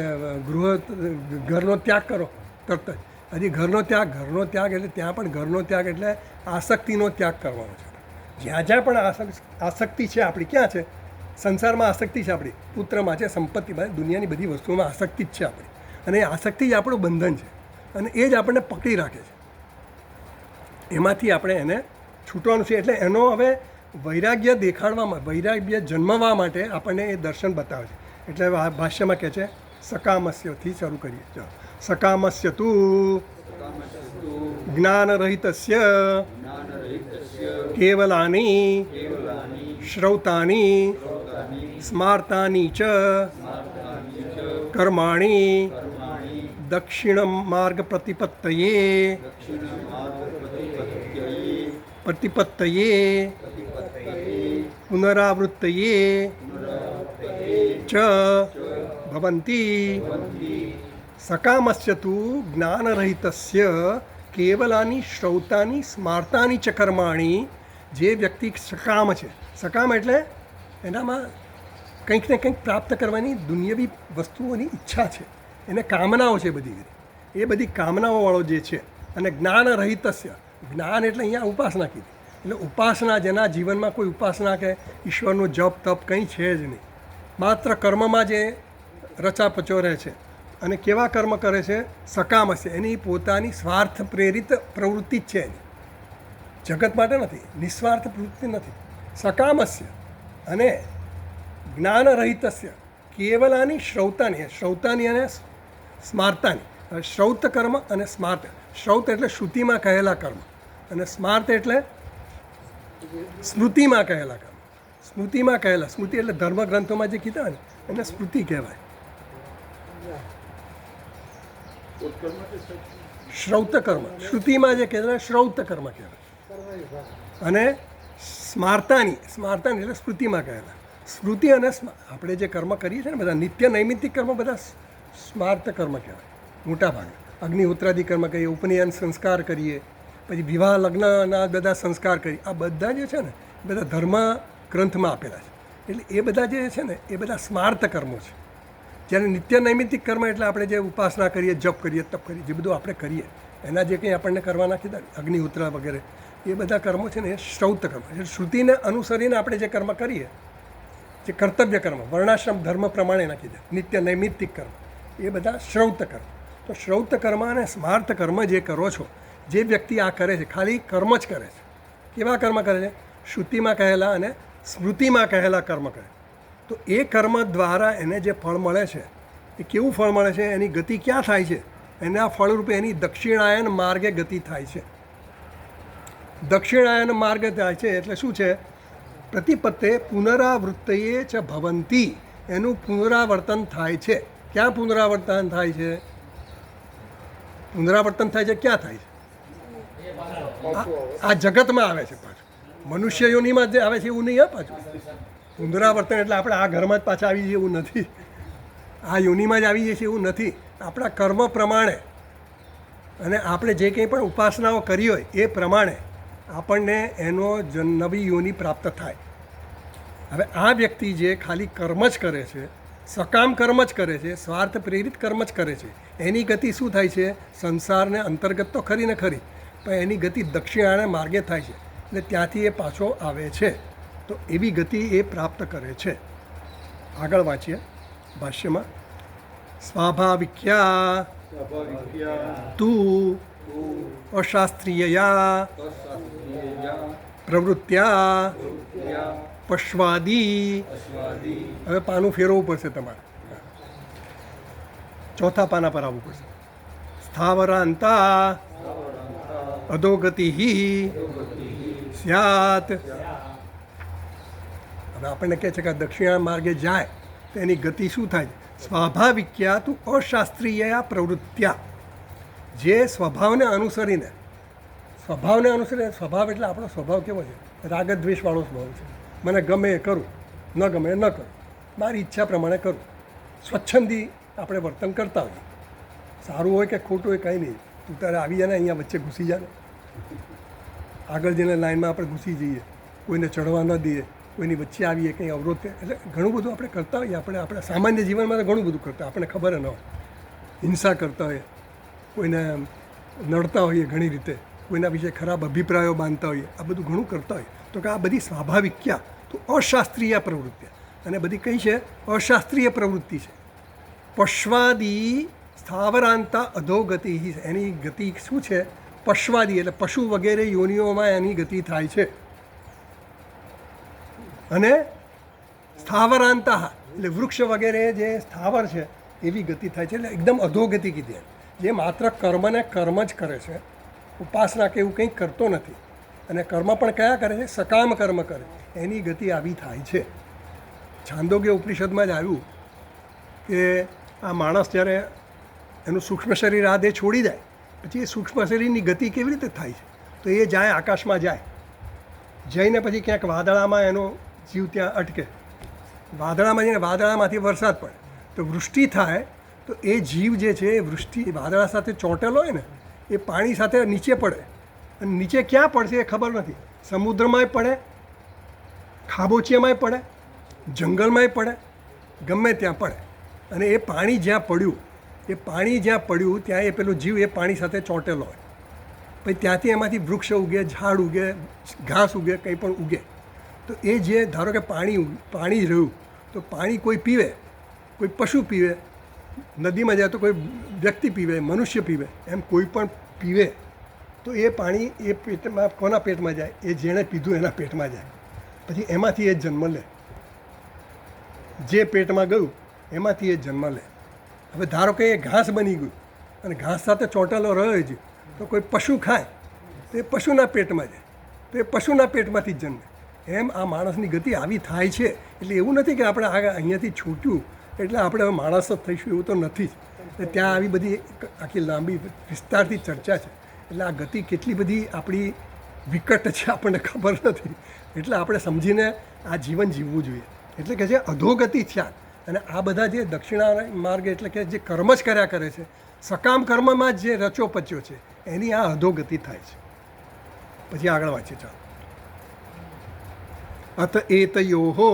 ઘરનો ત્યાગ કરો તરત જ. હજી ઘરનો ત્યાગ એટલે ત્યાં પણ ઘરનો ત્યાગ એટલે આસક્તિનો ત્યાગ કરવાનો છે. જ્યાં જ્યાં પણ આસક્તિ છે આપણી, ક્યાં છે? સંસારમાં આસક્તિ છે આપણી, પુત્રમાં છે, સંપત્તિમાં, દુનિયાની બધી વસ્તુઓમાં આસક્તિ જ છે આપણી. અને એ આસક્તિ જ આપણું બંધન છે અને એ જ આપણને પકડી રાખે છે. એમાંથી આપણે એને છૂટવાનું છે. એટલે એનો હવે વૈરાગ્ય દેખાડવામાં, વૈરાગ્ય જન્મવા માટે આપણને એ દર્શન બતાવે છે. એટલે ભાષ્યમાં કહે છે સકામસ્યથી શરૂ કરીએ. ચાલો. સકામસ્ય તું જ્ઞાનરહિતસ્ય કેવલાની શ્રૌતાની સ્માર્તાની ચ કર્માણી દક્ષિણ માર્ગ પ્રતિપત્તયે પુનરાવૃત્તયે ચ ભવન્તિ સકામસ્ય તુ જ્ઞાનરહિતસ્ય કેવલાની શ્રૌતાની સ્માર્તાની ચ કર્માણી. જે વ્યક્તિ સકામ છે, સકામ એટલે એનામાં કંઈક ને કંઈક પ્રાપ્ત કરવાની દુનિયાવી વસ્તુઓની ઈચ્છા છે, એને કામનાઓ છે બધી. એ બધી કામનાઓવાળો જે છે, અને જ્ઞાનરહિતસ્ય, જ્ઞાન એટલે અહીંયા ઉપાસના કીધી, એટલે ઉપાસના જેના જીવનમાં કોઈ ઉપાસના કે ઈશ્વરનો જપ તપ કંઈ છે જ નહીં, માત્ર કર્મમાં જે રચાપચો રહે છે. અને કેવા કર્મ કરે છે? સકામ હશે, એની પોતાની સ્વાર્થ પ્રેરિત પ્રવૃત્તિ જ છે એની, જગત માટે નથી, નિસ્વાર્થ પ્રવૃત્તિ નથી. સકામસ્ય અને જ્ઞાનરહિતસ્ય કેવલાની શ્રૌતાની, શ્રૌતાની અને સ્માર્તાની. શ્રૌત કર્મ અને સ્માર્ત. શ્રૌત એટલે શ્રુતિમાં કહેલા કર્મ, અને સ્માર્ત એટલે સ્મૃતિમાં કહેલા કર્મ. સ્મૃતિમાં કહેલા, સ્મૃતિ એટલે ધર્મગ્રંથોમાં જે કીધા ને એને સ્મૃતિ કહેવાય. શ્રૌત કર્મ, શ્રુતિમાં જે કહેવાય શ્રૌત કર્મ કહેવાય. અને સ્માર્તાની, સ્માર્તાની એટલે સ્મૃતિમાં કહેલા. સ્મૃતિ અને આપણે જે કર્મ કરીએ છીએ ને બધા નિત્ય નૈમિત્તિક કર્મ બધા સ્માર્ત કર્મ કહેવાય મોટા ભાગે. અગ્નિહોત્રાદિ કર્મ કરીએ, ઉપનયન સંસ્કાર કરીએ, પછી વિવાહ લગ્નના બધા સંસ્કાર કરીએ, આ બધા જે છે ને એ બધા ધર્મ ગ્રંથમાં આપેલા છે. એટલે એ બધા જે છે ને એ બધા સ્માર્ત કર્મો છે. જ્યારે નિત્ય નૈમિત્તિક કર્મ એટલે આપણે જે ઉપાસના કરીએ, જપ કરીએ, તપ કરીએ, જે બધું આપણે કરીએ એના જે કંઈ આપણને કરવાના કીધા અગ્નિહોત્ર વગેરે, એ બધા કર્મો છે ને એ શ્રૌત કર્મ. એટલે શ્રુતિને અનુસરીને આપણે જે કર્મ કરીએ, જે કર્તવ્ય કર્મ, વર્ણાશ્રમ ધર્મ પ્રમાણેના કીધા, નિત્ય નૈમિત્તિક કર્મ, એ બધા શ્રૌત કર્મ. તો શ્રૌત કર્મ અને સ્માર્ત કર્મ જે કરો છો, જે વ્યક્તિ આ કરે છે ખાલી કર્મ જ કરે છે. કેવા કર્મ કરે છે? શ્રુતિમાં કહેલા અને સ્મૃતિમાં કહેલા કર્મ કરે. તો એ કર્મ દ્વારા એને જે ફળ મળે છે એ કેવું ફળ મળે છે? એની ગતિ ક્યાં થાય છે? એના ફળરૂપે એની દક્ષિણાયન માર્ગે ગતિ થાય છે. દક્ષિણાયન માર્ગ થાય છે એટલે શું છે? પ્રતિપત્તે પુનરાવૃત્તયે ચ ભવંતી, એનું પુનરાવર્તન થાય છે. ક્યાં પુનરાવર્તન થાય છે? પુનરાવર્તન થાય છે ક્યાં થાય છે? આ જગતમાં આવે છે પાછું. મનુષ્ય યોનિમાં જે આવે છે એવું નહીં. પાછું પુનરાવર્તન એટલે આપણે આ ઘરમાં જ પાછા આવી જઈએ એવું નથી, આ યોનિમાં જ આવી જઈએ છીએ એવું નથી. આપણા કર્મ પ્રમાણે અને આપણે જે કંઈ પણ ઉપાસનાઓ કરી હોય એ પ્રમાણે આપણને એનો નવી યોનિ પ્રાપ્ત થાય. હવે આ વ્યક્તિ જે ખાલી કર્મ જ કરે છે, સકામ કર્મ જ કરે છે, સ્વાર્થ પ્રેરિત કર્મ જ કરે છે, એની ગતિ શું થાય છે? સંસારને અંતર્ગત તો ખરી ને ખરી, પણ એની ગતિ દક્ષિણાયન માર્ગે થાય છે. એટલે ત્યાંથી એ પાછો આવે છે. તો એવી ગતિ એ પ્રાપ્ત કરે છે. આગળ વાંચીએ ભાષ્યમાં. સ્વાભાવિક્યા તું અશાસ્ત્રીયયા પ્રવૃત્યા પશ્વાદી. હવે પાનું ફેરવવું પડશે તમારે, ચોથા પાના પર આવવું પડશે. સ્થાવરાંતા અધોગતિ સ્યાત. હવે આપણને કહે છે કે દક્ષિણા માર્ગે જાય તો એની ગતિ શું થાય? સ્વાભાવિક્યા તું અશાસ્ત્રીય પ્રવૃત્યા. જે સ્વભાવને અનુસરીને, સ્વભાવ એટલે આપણો સ્વભાવ કેવો છે? રાગદ્વેષવાળો સ્વભાવ છે. મને ગમે એ કરું, ન ગમે એ ન કરું, મારી ઈચ્છા પ્રમાણે કરું. સ્વચ્છંદી આપણે વર્તન કરતા હોઈએ. સારું હોય કે ખોટું હોય કંઈ નહીં, તું તારે આવી જાય ને અહીંયા વચ્ચે ઘૂસી જાય ને, આગળ જઈને લાઈનમાં આપણે ઘૂસી જઈએ, કોઈને ચડવા ન દઈએ, કોઈની વચ્ચે આવીએ, કંઈ અવરોધ કે, એટલે ઘણું બધું આપણે કરતા હોઈએ. આપણે સામાન્ય જીવનમાં તો ઘણું બધું કરતા, આપણને ખબર ન હોય. હિંસા કરતા હોઈએ, કોઈને નડતા હોઈએ, ઘણી રીતે કોઈના વિશે ખરાબ અભિપ્રાયો બાંધતા હોઈએ, આ બધું ઘણું કરતા હોઈએ. તો કે આ બધી સ્વાભાવિક્યા તો અશાસ્ત્રીય પ્રવૃત્તિ, અને બધી કઈ છે? અશાસ્ત્રીય પ્રવૃત્તિ છે. પશ્વાદી સ્થાવરાંતા અધોગતિ, એની ગતિ શું છે? પશ્વાદી એટલે પશુ વગેરે યોનિઓમાં એની ગતિ થાય છે. અને સ્થાવરાંતા એટલે વૃક્ષ વગેરે જે સ્થાવર છે એવી ગતિ થાય છે. એટલે એકદમ અધોગતિ કીધી. જે માત્ર કર્મને કર્મ જ કરે છે, ઉપાસના કે એવું કંઈ કરતો નથી, અને કર્મ પણ કયા કરે છે? સકામ કર્મ કરે, એની ગતિ આવી થાય છે. છાંદોગ્ય ઉપનિષદમાં જ આવ્યું કે આ માણસ જ્યારે એનું સૂક્ષ્મ શરીર આ દેહ છોડી જાય પછી એ સૂક્ષ્મ શરીરની ગતિ કેવી રીતે થાય છે? તો એ જાય આકાશમાં જાય, જઈને પછી ક્યાંક વાદળામાં એનો જીવ ત્યાં અટકે, વાદળામાં જઈને વાદળામાંથી વરસાદ પડે તો વૃષ્ટિ થાય, તો એ જીવ જે છે એ વૃષ્ટિ વાદળા સાથે ચોંટેલો હોય ને એ પાણી સાથે નીચે પડે, અને નીચે ક્યાં પડશે એ ખબર નથી. સમુદ્રમાંય પડે, ખાબોચિયામાંય પડે, જંગલમાંય પડે, ગમે ત્યાં પડે. અને એ પાણી જ્યાં પડ્યું ત્યાં એ પેલો જીવ એ પાણી સાથે ચોંટેલો હોય, પછી ત્યાંથી એમાંથી વૃક્ષ ઉગે, ઝાડ ઉગે, ઘાસ ઉગે, કંઈ પણ ઉગે. તો એ જે ધારો કે પાણી રહ્યું તો પાણી કોઈ પીવે, કોઈ પશુ પીવે, નદીમાં જાય તો કોઈ વ્યક્તિ પીવે, મનુષ્ય પીવે, એમ કોઈ પણ પીવે તો એ પાણી એ પેટમાં કોના પેટમાં જાય? એ જેણે પીધું એના પેટમાં જાય. પછી એમાંથી એ જન્મ લે, જે પેટમાં ગયું એમાંથી એ જન્મ લે. હવે ધારો કે એ ઘાસ બની ગયું અને ઘાસ સાથે ચોંટેલો રહ્યો છે તો કોઈ પશુ ખાય તો એ પશુના પેટમાં જાય, તો એ પશુના પેટમાંથી જ જન્મે. એમ આ માણસની ગતિ આવી થાય છે. એટલે એવું નથી કે આપણે અહીંયાથી છૂટ્યું એટલે આપણે હવે માણસ જ થઈશું, એવું તો નથી જ. એટલે ત્યાં આવી બધી આખી લાંબી વિસ્તારથી ચર્ચા છે. એટલે આ ગતિ કેટલી બધી આપણી વિકટ છે આપણને ખબર નથી. એટલે આપણે સમજીને આ જીવન જીવવું જોઈએ. એટલે કે જે અધોગતિ થયા અને આ બધા જે દક્ષિણા માર્ગ એટલે કે જે કર્મ જ કર્યા કરે છે, સકામ કર્મમાં જ જે રચો પચ્યો છે એની આ અધોગતિ થાય છે. પછી આગળ વાંચીએ ચાલો. અત એતયોહો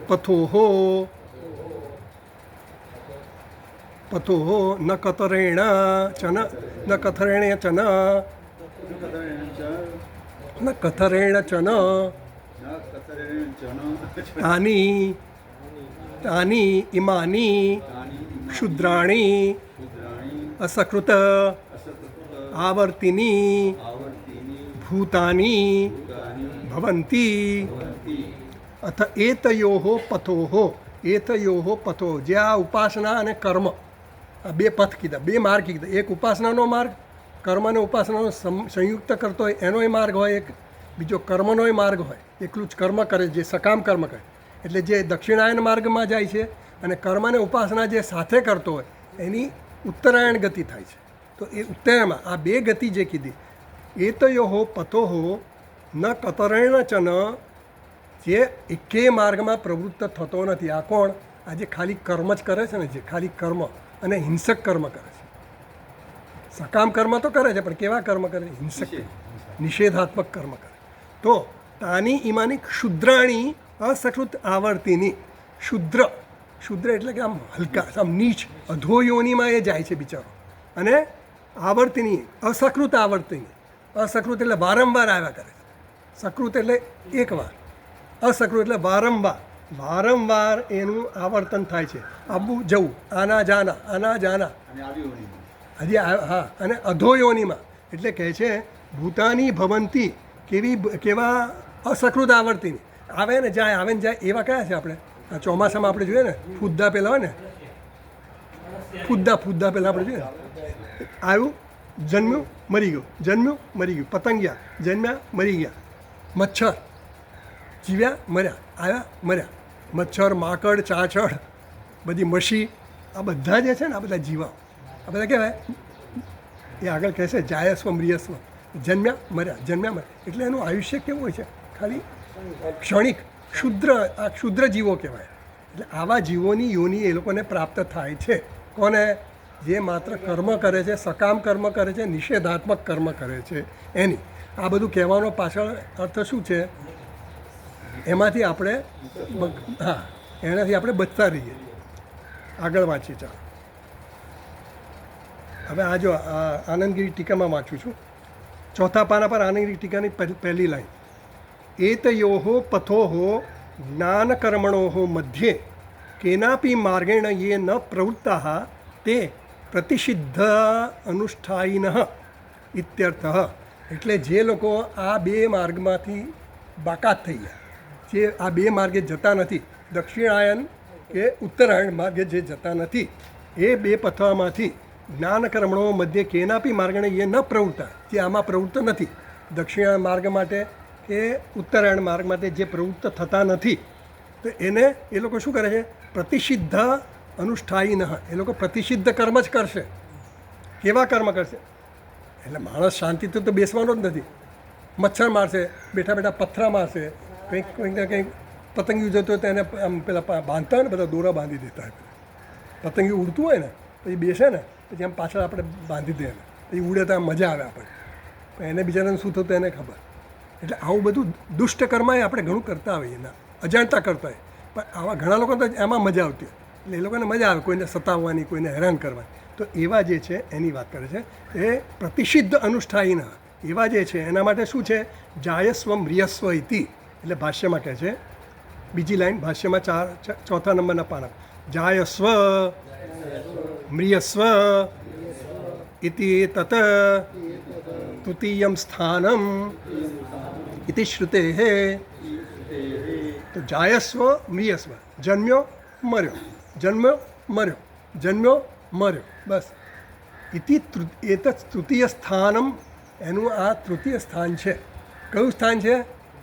પથોહો ન કતરેણ ચન ન કથરેણ ચન ન કથરેણ ચન તાની ઇમાની ક્ષુદ્રાણી અસકૃત આવર્તિની ભૂતાની ભવંતી. અથ એતયોહો પથોહો પથો, જે આ ઉપાસના અને કર્મ આ બે પથ કીધા, બે માર્ગ કીધા. એક ઉપાસનાનો માર્ગ, કર્મ અને ઉપાસનાનો સંયુક્ત કરતો હોય એનોય માર્ગ હોય, એક બીજો કર્મનોય માર્ગ હોય. એકલું જ કર્મ કરે જે સકામ કર્મ કરે, એટલે જે દક્ષિણાયન માર્ગમાં જાય છે અને કર્મ અને ઉપાસના જે સાથે કરતો હોય એની ઉત્તરાયણ ગતિ થાય છે. તો એ ઉત્તરાયણમાં આ બે ગતિ જે કીધી, એતયોહો પથોહો ન કતરેણ ચન, જે એકેય માર્ગમાં પ્રવૃત્ત થતો નથી. આ કોણ? આ જે ખાલી કર્મ જ કરે છે ને, જે ખાલી કર્મ અને હિંસક કર્મ કરે છે. સકામ કર્મ તો કરે છે પણ કેવા કર્મ કરે? હિંસક, નિષેધાત્મક કર્મ કરે. તો તાની ઈમાની ક્ષુદ્રાણી અસકૃત આવર્તિની. શુદ્ર એટલે કે આમ હલકા, આમ નીચ, અધોયોનીમાં એ જાય છે બિચારો. અને આવર્તિની અસકૃત આવર્તિની. અસકૃત એટલે વારંવાર આવ્યા કરે છે, સકૃત એટલે એકવાર, અસકૃત એટલે વારંવાર એનું આવર્તન થાય છે. આવવું જવું, આના જાના હજી હા. અને અધોયોનીમાં એટલે કહે છે ભૂતાની ભવંતી, કેવા અસકૃત આવર્તિની. આવે ને જાય, આવે ને જાય. એવા કયા છે આપણે આ ચોમાસામાં આપણે જોઈએ ને, ફુદ્દા પેલા હોય ને, ફુદ્દા પેલા આપણે જોઈએ ને, આવ્યું જન્મ્યું મરી ગયું, પતંગિયા જન્મ્યા મરી ગયા, મચ્છર જીવ્યા મર્યા, આવ્યા મર્યા, મચ્છર, માકડ, ચાંચડ, બધી મશી, આ બધા જે છે ને, આ બધા જીવા, આ બધા કહેવાય એ આગળ કહે છે જાયસ્વ મ્રિયસ્વ, જન્મ્યા મર્યા. એટલે એનું આયુષ્ય કેવું હોય છે? ખાલી ક્ષણિક, ક્ષુદ્ર જીવો કહેવાય. એટલે આવા જીવોની યોની એ લોકોને પ્રાપ્ત થાય છે. કોને? જે માત્ર કર્મ કરે છે, સકામ કર્મ કરે છે, નિષેધાત્મક કર્મ કરે છે એની. આ બધું કહેવાનો પાછળ અર્થ શું છે? એમાંથી આપણે એનાથી આપણે બચતા રહીએ. આગળ વાંચીએ ચાલો. હવે આ જો આનંદગીરી ટીકામાં વાંચું છું, ચોથા પાના પર આનંદગીરી ટીકાની પહેલી લાઈન. એતયોહો પથોહો જ્ઞાનકર્મણોઃ મધ્યે કેનાપી માર્ગેણ યે ન પ્રવૃત્તાઃ તે પ્રતિષિદ્ધ અનુષ્ઠાયિનઃ ઇત્યર્થઃ. એટલે જે લોકો આ બે માર્ગમાંથી બાકાત થઈ ગયા, જે આ બે માર્ગે જતા નથી, દક્ષિણાયન કે ઉત્તરાયણ માર્ગે જે જતા નથી, એ બે પથમાંથી જ્ઞાનકર્મણો મધ્ય કેનાપી માર્ગણે એ ન પ્રવૃત્તા, જે આમાં પ્રવૃત્ત નથી, દક્ષિણાયન માર્ગ માટે કે ઉત્તરાયણ માર્ગ માટે જે પ્રવૃત્ત થતા નથી, તો એને એ લોકો શું કરે છે? પ્રતિષિદ્ધ અનુષ્ઠાયી એ લોકો પ્રતિષિદ્ધ કર્મ જ કરશે. કેવા કર્મ કરશે? એટલે માણસ શાંતિથી તો બેસવાનો જ નથી. મચ્છર મારશે, બેઠા બેઠા પથ્થરા મારશે, કંઈક ને કંઈક પતંગિયું જતો હોય તો એને આમ પેલા બાંધતા હોય ને, બધા દોરા બાંધી દેતા હોય. પતંગિયું ઉડતું હોય ને પછી બેસે ને પછી આમ પાછળ આપણે બાંધી દઈએ ને પછી ઉડે તો આમ મજા આવે આપણને. પણ એને બિચારાને શું થતું એને ખબર. એટલે આવું બધું દુષ્ટ કર્મ એ આપણે ઘણું કરતા હોઈએ, એના અજાણતા કરતા હોય. પણ આવા ઘણા લોકો તો એમાં મજા આવતી હોય. એટલે એ લોકોને મજા આવે કોઈને સતાવવાની, કોઈને હેરાન કરવાની. તો એવા જે છે એની વાત કરે છે. એ પ્રતિષિદ્ધ અનુષ્ઠાયીના એવા જે છે એના માટે શું છે? જાયસ્વ મ્રિયસ્વ ઇતિ. એટલે ભાષ્યમાં કહે છે, બીજી લાઈન ભાષ્યમાં ચોથા નંબરના પાના, જાયસ્વ મ્રિયસ્વ ઇતિ તત તૃતીયમ સ્થાનમ ઇતિ શ્રુતે. તો જાયસ્વ મ્રિયસ્વ, જન્મ્યો મર્યો, જન્મ્યો મર્યો, જન્મ્યો મર્યો, બસ. ઇતિ એત તૃતીય સ્થાનમ, એનું આ તૃતીય સ્થાન છે. કયું સ્થાન છે?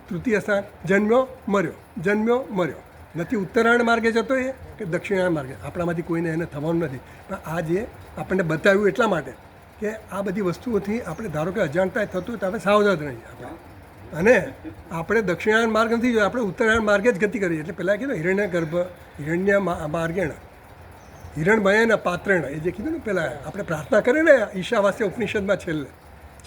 તૃતીય સ્થાન. જન્મ્યો મર્યો, જન્મ્યો મર્યો. નથી ઉત્તરાયણ માર્ગે જતો એ કે દક્ષિણાયણ માર્ગે, આપણામાંથી કોઈને એને થવાનું નથી. પણ આ જે આપણને બતાવ્યું એટલા માટે કે આ બધી વસ્તુઓથી આપણે ધારો કે અજાણતા થતું હોય તો આપણે સાવધાન રહીએ આપણે. અને આપણે દક્ષિણાયણ માર્ગ નથી જોયો, આપણે ઉત્તરાયણ માર્ગે જ ગતિ કરીએ. એટલે પહેલાં કીધું હિરણ્ય ગર્ભ હિરણ્ય માર્ગેણ હિરણમયેન પાત્રેણ, એ જે કીધું ને પહેલાં આપણે પ્રાર્થના કરીએ ને ઈશાવાસ્ય ઉપનિષદમાં છેલ્લે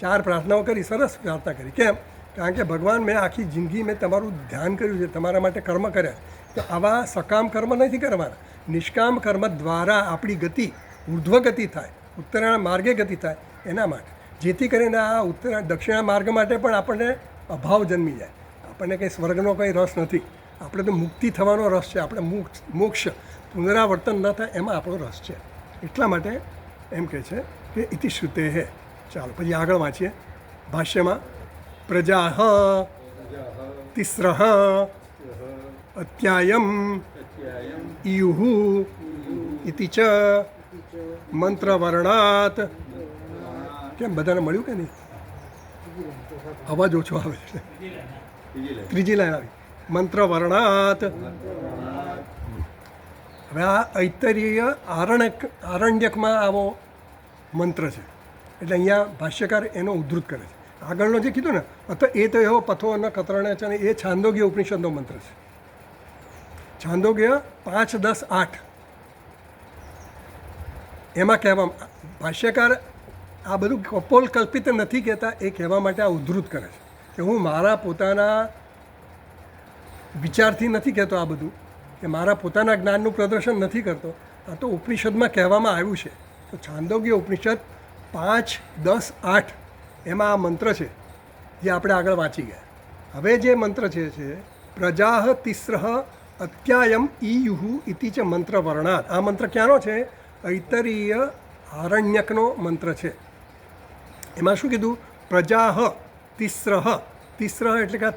4 પ્રાર્થનાઓ કરી, સરસ પ્રાર્થના કરી. કેમ? કારણ કે ભગવાન, મેં આખી જિંદગી મેં તમારું ધ્યાન કર્યું છે, તમારા માટે કર્મ કર્યા, તો આવા સકામ કર્મ નથી કરવાના. નિષ્કામ કર્મ દ્વારા આપણી ગતિ ઉર્ધ્વ ગતિ થાય, ઉત્તરાયણ માર્ગે ગતિ થાય, એના માટે. જેથી કરીને આ દક્ષિણા માર્ગ માટે પણ આપણને અભાવ જન્મી જાય. આપણને કંઈ સ્વર્ગનો કંઈ રસ નથી, આપણે તો મુક્તિ થવાનો રસ છે. આપણે મોક્ષ પુનરાવર્તન ન થાય એમાં આપણો રસ છે. એટલા માટે એમ કહે છે કે ઇતિ શ્રુતે હે. ચાલો પછી આગળ વાંચીએ ભાષ્યમાં. પ્રજા તિસ્ર અત્યાયમ ઈયુહુ ઇતિ ચ મંત્રવર્ણાત. કેમ બધાને મળ્યું કે નહીં? અવાજ ઓછો આવે છે. ત્રીજી લાઈન આવી, મંત્રવર્ણાત. હવે આ ઐતરીય આરણ્યકમાં આવો મંત્ર છે. એટલે અહીંયા ભાષ્યકાર એનો ઉદ્ધૃત કરે છે. આગળનો જે કીધું ને અત એ તો એવો પથો ન કતરણે છે ને, એ છાંદોગ્ય ઉપનિષદનો મંત્ર છે. છાંદોગ્ય 5, 10, 8 એમાં કહેવામાં, ભાષ્યકાર આ બધું કપોલ કલ્પિત નથી કહેતા, એ કહેવા માટે આ ઉદ્ધૃત કરે છે કે હું મારા પોતાના વિચારથી નથી કહેતો આ બધું, કે મારા પોતાના જ્ઞાનનું પ્રદર્શન નથી કરતો. આ તો ઉપનિષદમાં કહેવામાં આવ્યું છે. તો છાંદોગ્ય ઉપનિષદ 5, 10, 8 એમાં આ મંત્ર છે જે આપણે આગળ વાંચી ગયા. હવે જે મંત્ર છે પ્રજાહ તિસ્રઃ અત્યાયમ ઈયુહુ ઇતિ ચ મંત્ર વર્ણાત. આ મંત્ર ક્યાંનો છે? ઐતરીય આરણ્યકનો મંત્ર છે. એમાં શું કીધું? પ્રજાહ તિસ્રઃ. તિસ્રઃ એટલે કે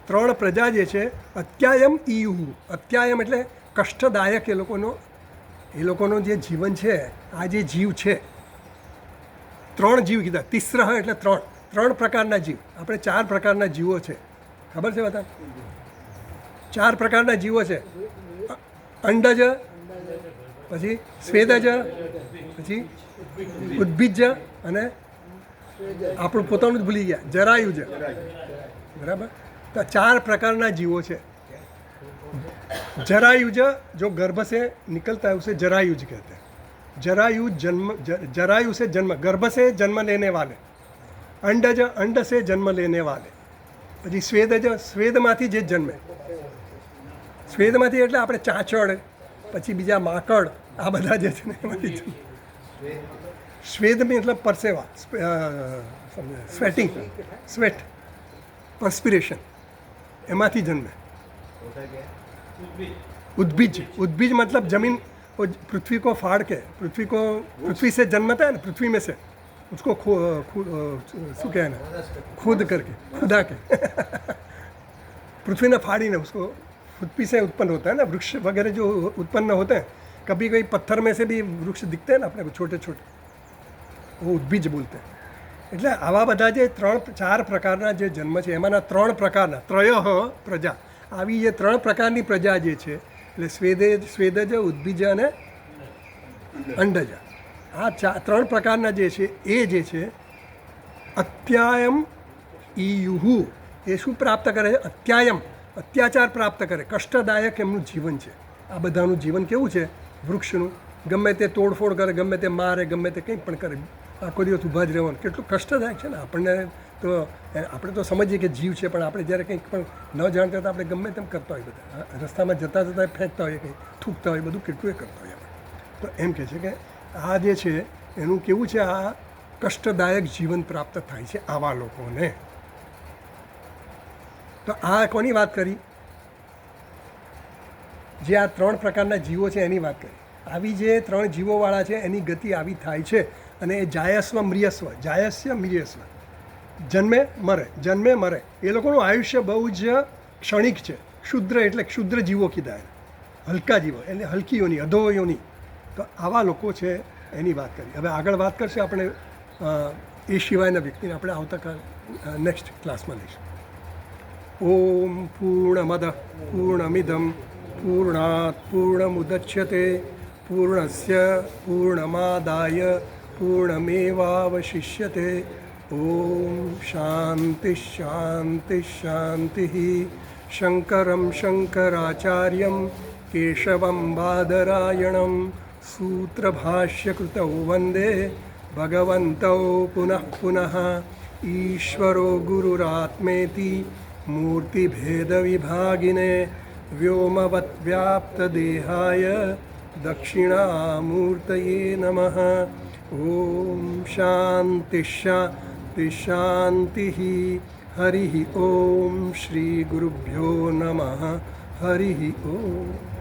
3 પ્રજા જે છે. અત્યાયમ ઈયુહુ. અત્યાયમ એટલે કષ્ટદાયક. એ લોકોનો જે જીવન છે, આ જે જીવ છે, 3 જીવ કીધા. તિસ્રઃ એટલે 3 પ્રકારના જીવ. આપણે 4 પ્રકારના જીવો છે, ખબર છે બધા? 4 પ્રકારના જીવો છે. અંડજ, પછી સ્વેદજ, પછી ઉદ્ભિજ, અને આપણું પોતાનું જ ભૂલી ગયા, જરાયુજ. બરાબર? તો 4 પ્રકારના જીવો છે. जरायुज जो गर्भ से निकलता है उसे जरायुज कहते हैं. जरायु जन्म, जरायु से जन्म, गर्भ से जन्म लेने वाले. अंडज, अंड से जन्म लेने वाले. પછી સ્વેદજ, સ્વેદમાંથી જે જન્મે. સ્વેદમાંથી એટલે આપણે ચાંચડ, પછી બીજા માકડ, આ બધા જે છે ને એમાંથી જન્મે. સ્વેદ મતલબ પરસેવા, સ્વેટિંગ, સ્વેટ, પરસ્પિરેશન, એમાંથી જન્મે. उद्भिज, उद्भिज मतलब जमीन, वो पृथ्वी को फाड़ के, पृथ्वी से जन्मता है ना, पृथ्वी में से उसको शू क्या है ना, खुद करके, खुदा के पृथ्वी ने फाड़ी ने उसको, पृथ्वी से उत्पन्न होता है ना वृक्ष वगैरह जो उत्पन्न होते हैं. कभी कभी पत्थर में से भी वृक्ष दिखते हैं ना अपने को, छोटे छोटे, वो उद्भिज बोलते हैं. એટલે આવા બધા જે 3-4 પ્રકારના જે જન્મ છે એમાંના 3 પ્રકારના, ત્રયઃ પ્રજા, આવી જે 3 પ્રકારની પ્રજા જે છે એટલે સ્વેદજ, ઉદ્ભિજ અને અંડજ. આ ત્રણ પ્રકારના જે છે એ જે છે અત્યાયમ ઈયુહુ એ શું પ્રાપ્ત કરે છે? અત્યાયમ અત્યાચાર પ્રાપ્ત કરે, કષ્ટદાયક એમનું જીવન છે. આ બધાનું જીવન કેવું છે? વૃક્ષનું ગમે તે તોડફોડ કરે, ગમે તે મારે, ગમે તે કંઈ પણ કરે, આખો દિવસ ઊભા જ રહેવાનું કેટલું કષ્ટદાયક છે ને. આપણને તો આપણે તો સમજીએ કે જીવ છે, પણ આપણે જ્યારે કંઈક પણ ન જાણતા તો આપણે ગમે તેમ કરતા હોય, બધા રસ્તામાં જતાં જતાં ફેંકતા હોઈએ, કંઈ થૂકતા હોય, બધું કેટલું એ કરતા હોય આપણે. તો એમ કહે છે કે આ જે છે એનું કેવું છે, આ કષ્ટદાયક જીવન પ્રાપ્ત થાય છે આવા લોકોને. તો આ કોની વાત કરી? જે આ ત્રણ પ્રકારના જીવો છે એની વાત કરી. આવી જે ત્રણ જીવોવાળા છે એની ગતિ આવી થાય છે. અને એ જાયસ્વ મ્રિયસ્વ, જાયસ્ય મ્રિયસ્વ, જન્મે મરે, જન્મે મરે. એ લોકોનું આયુષ્ય બહુ જ ક્ષણિક છે. ક્ષુદ્ર એટલે ક્ષુદ્ર જીવો કીધા એને, હલકા જીવો એટલે હલકી યોની, અધો યોની. તો આવા લોકો છે એની વાત કરી. હવે આગળ વાત કરશે આપણે એ સિવાયના વ્યક્તિને આપણે આવતા નેક્સ્ટ ક્લાસમાં લઈશું. ઓમ પૂર્ણમદ પૂર્ણમિદમ પૂર્ણાત પૂર્ણમુદચ્યતે પૂર્ણસ્ય પૂર્ણમાદાય પૂર્ણમેવાવશિષ્યતે. ઓમ શાંતિ શાંતિ શાંતિ. શંકરમ શંકરાચાર્યમ કેશવમ બાદરાયણમ સૂત્રભાષ્યકૃતૌ વંદે ભગવन्तौ પુનઃ પુનઃ. ઈશ્વરો ગુરુરાત્મેતિ મૂર્તિભેદવિભાગિને વ્યોમવત વ્યાપ્તદેહાય દક્ષિણામૂર્તયે નમઃ. ઓમ શાંતિ શાંતિ શાંતિ. હરિ ઓમ. શ્રી ગુરુભ્યો નમઃ. હરિ ઓમ.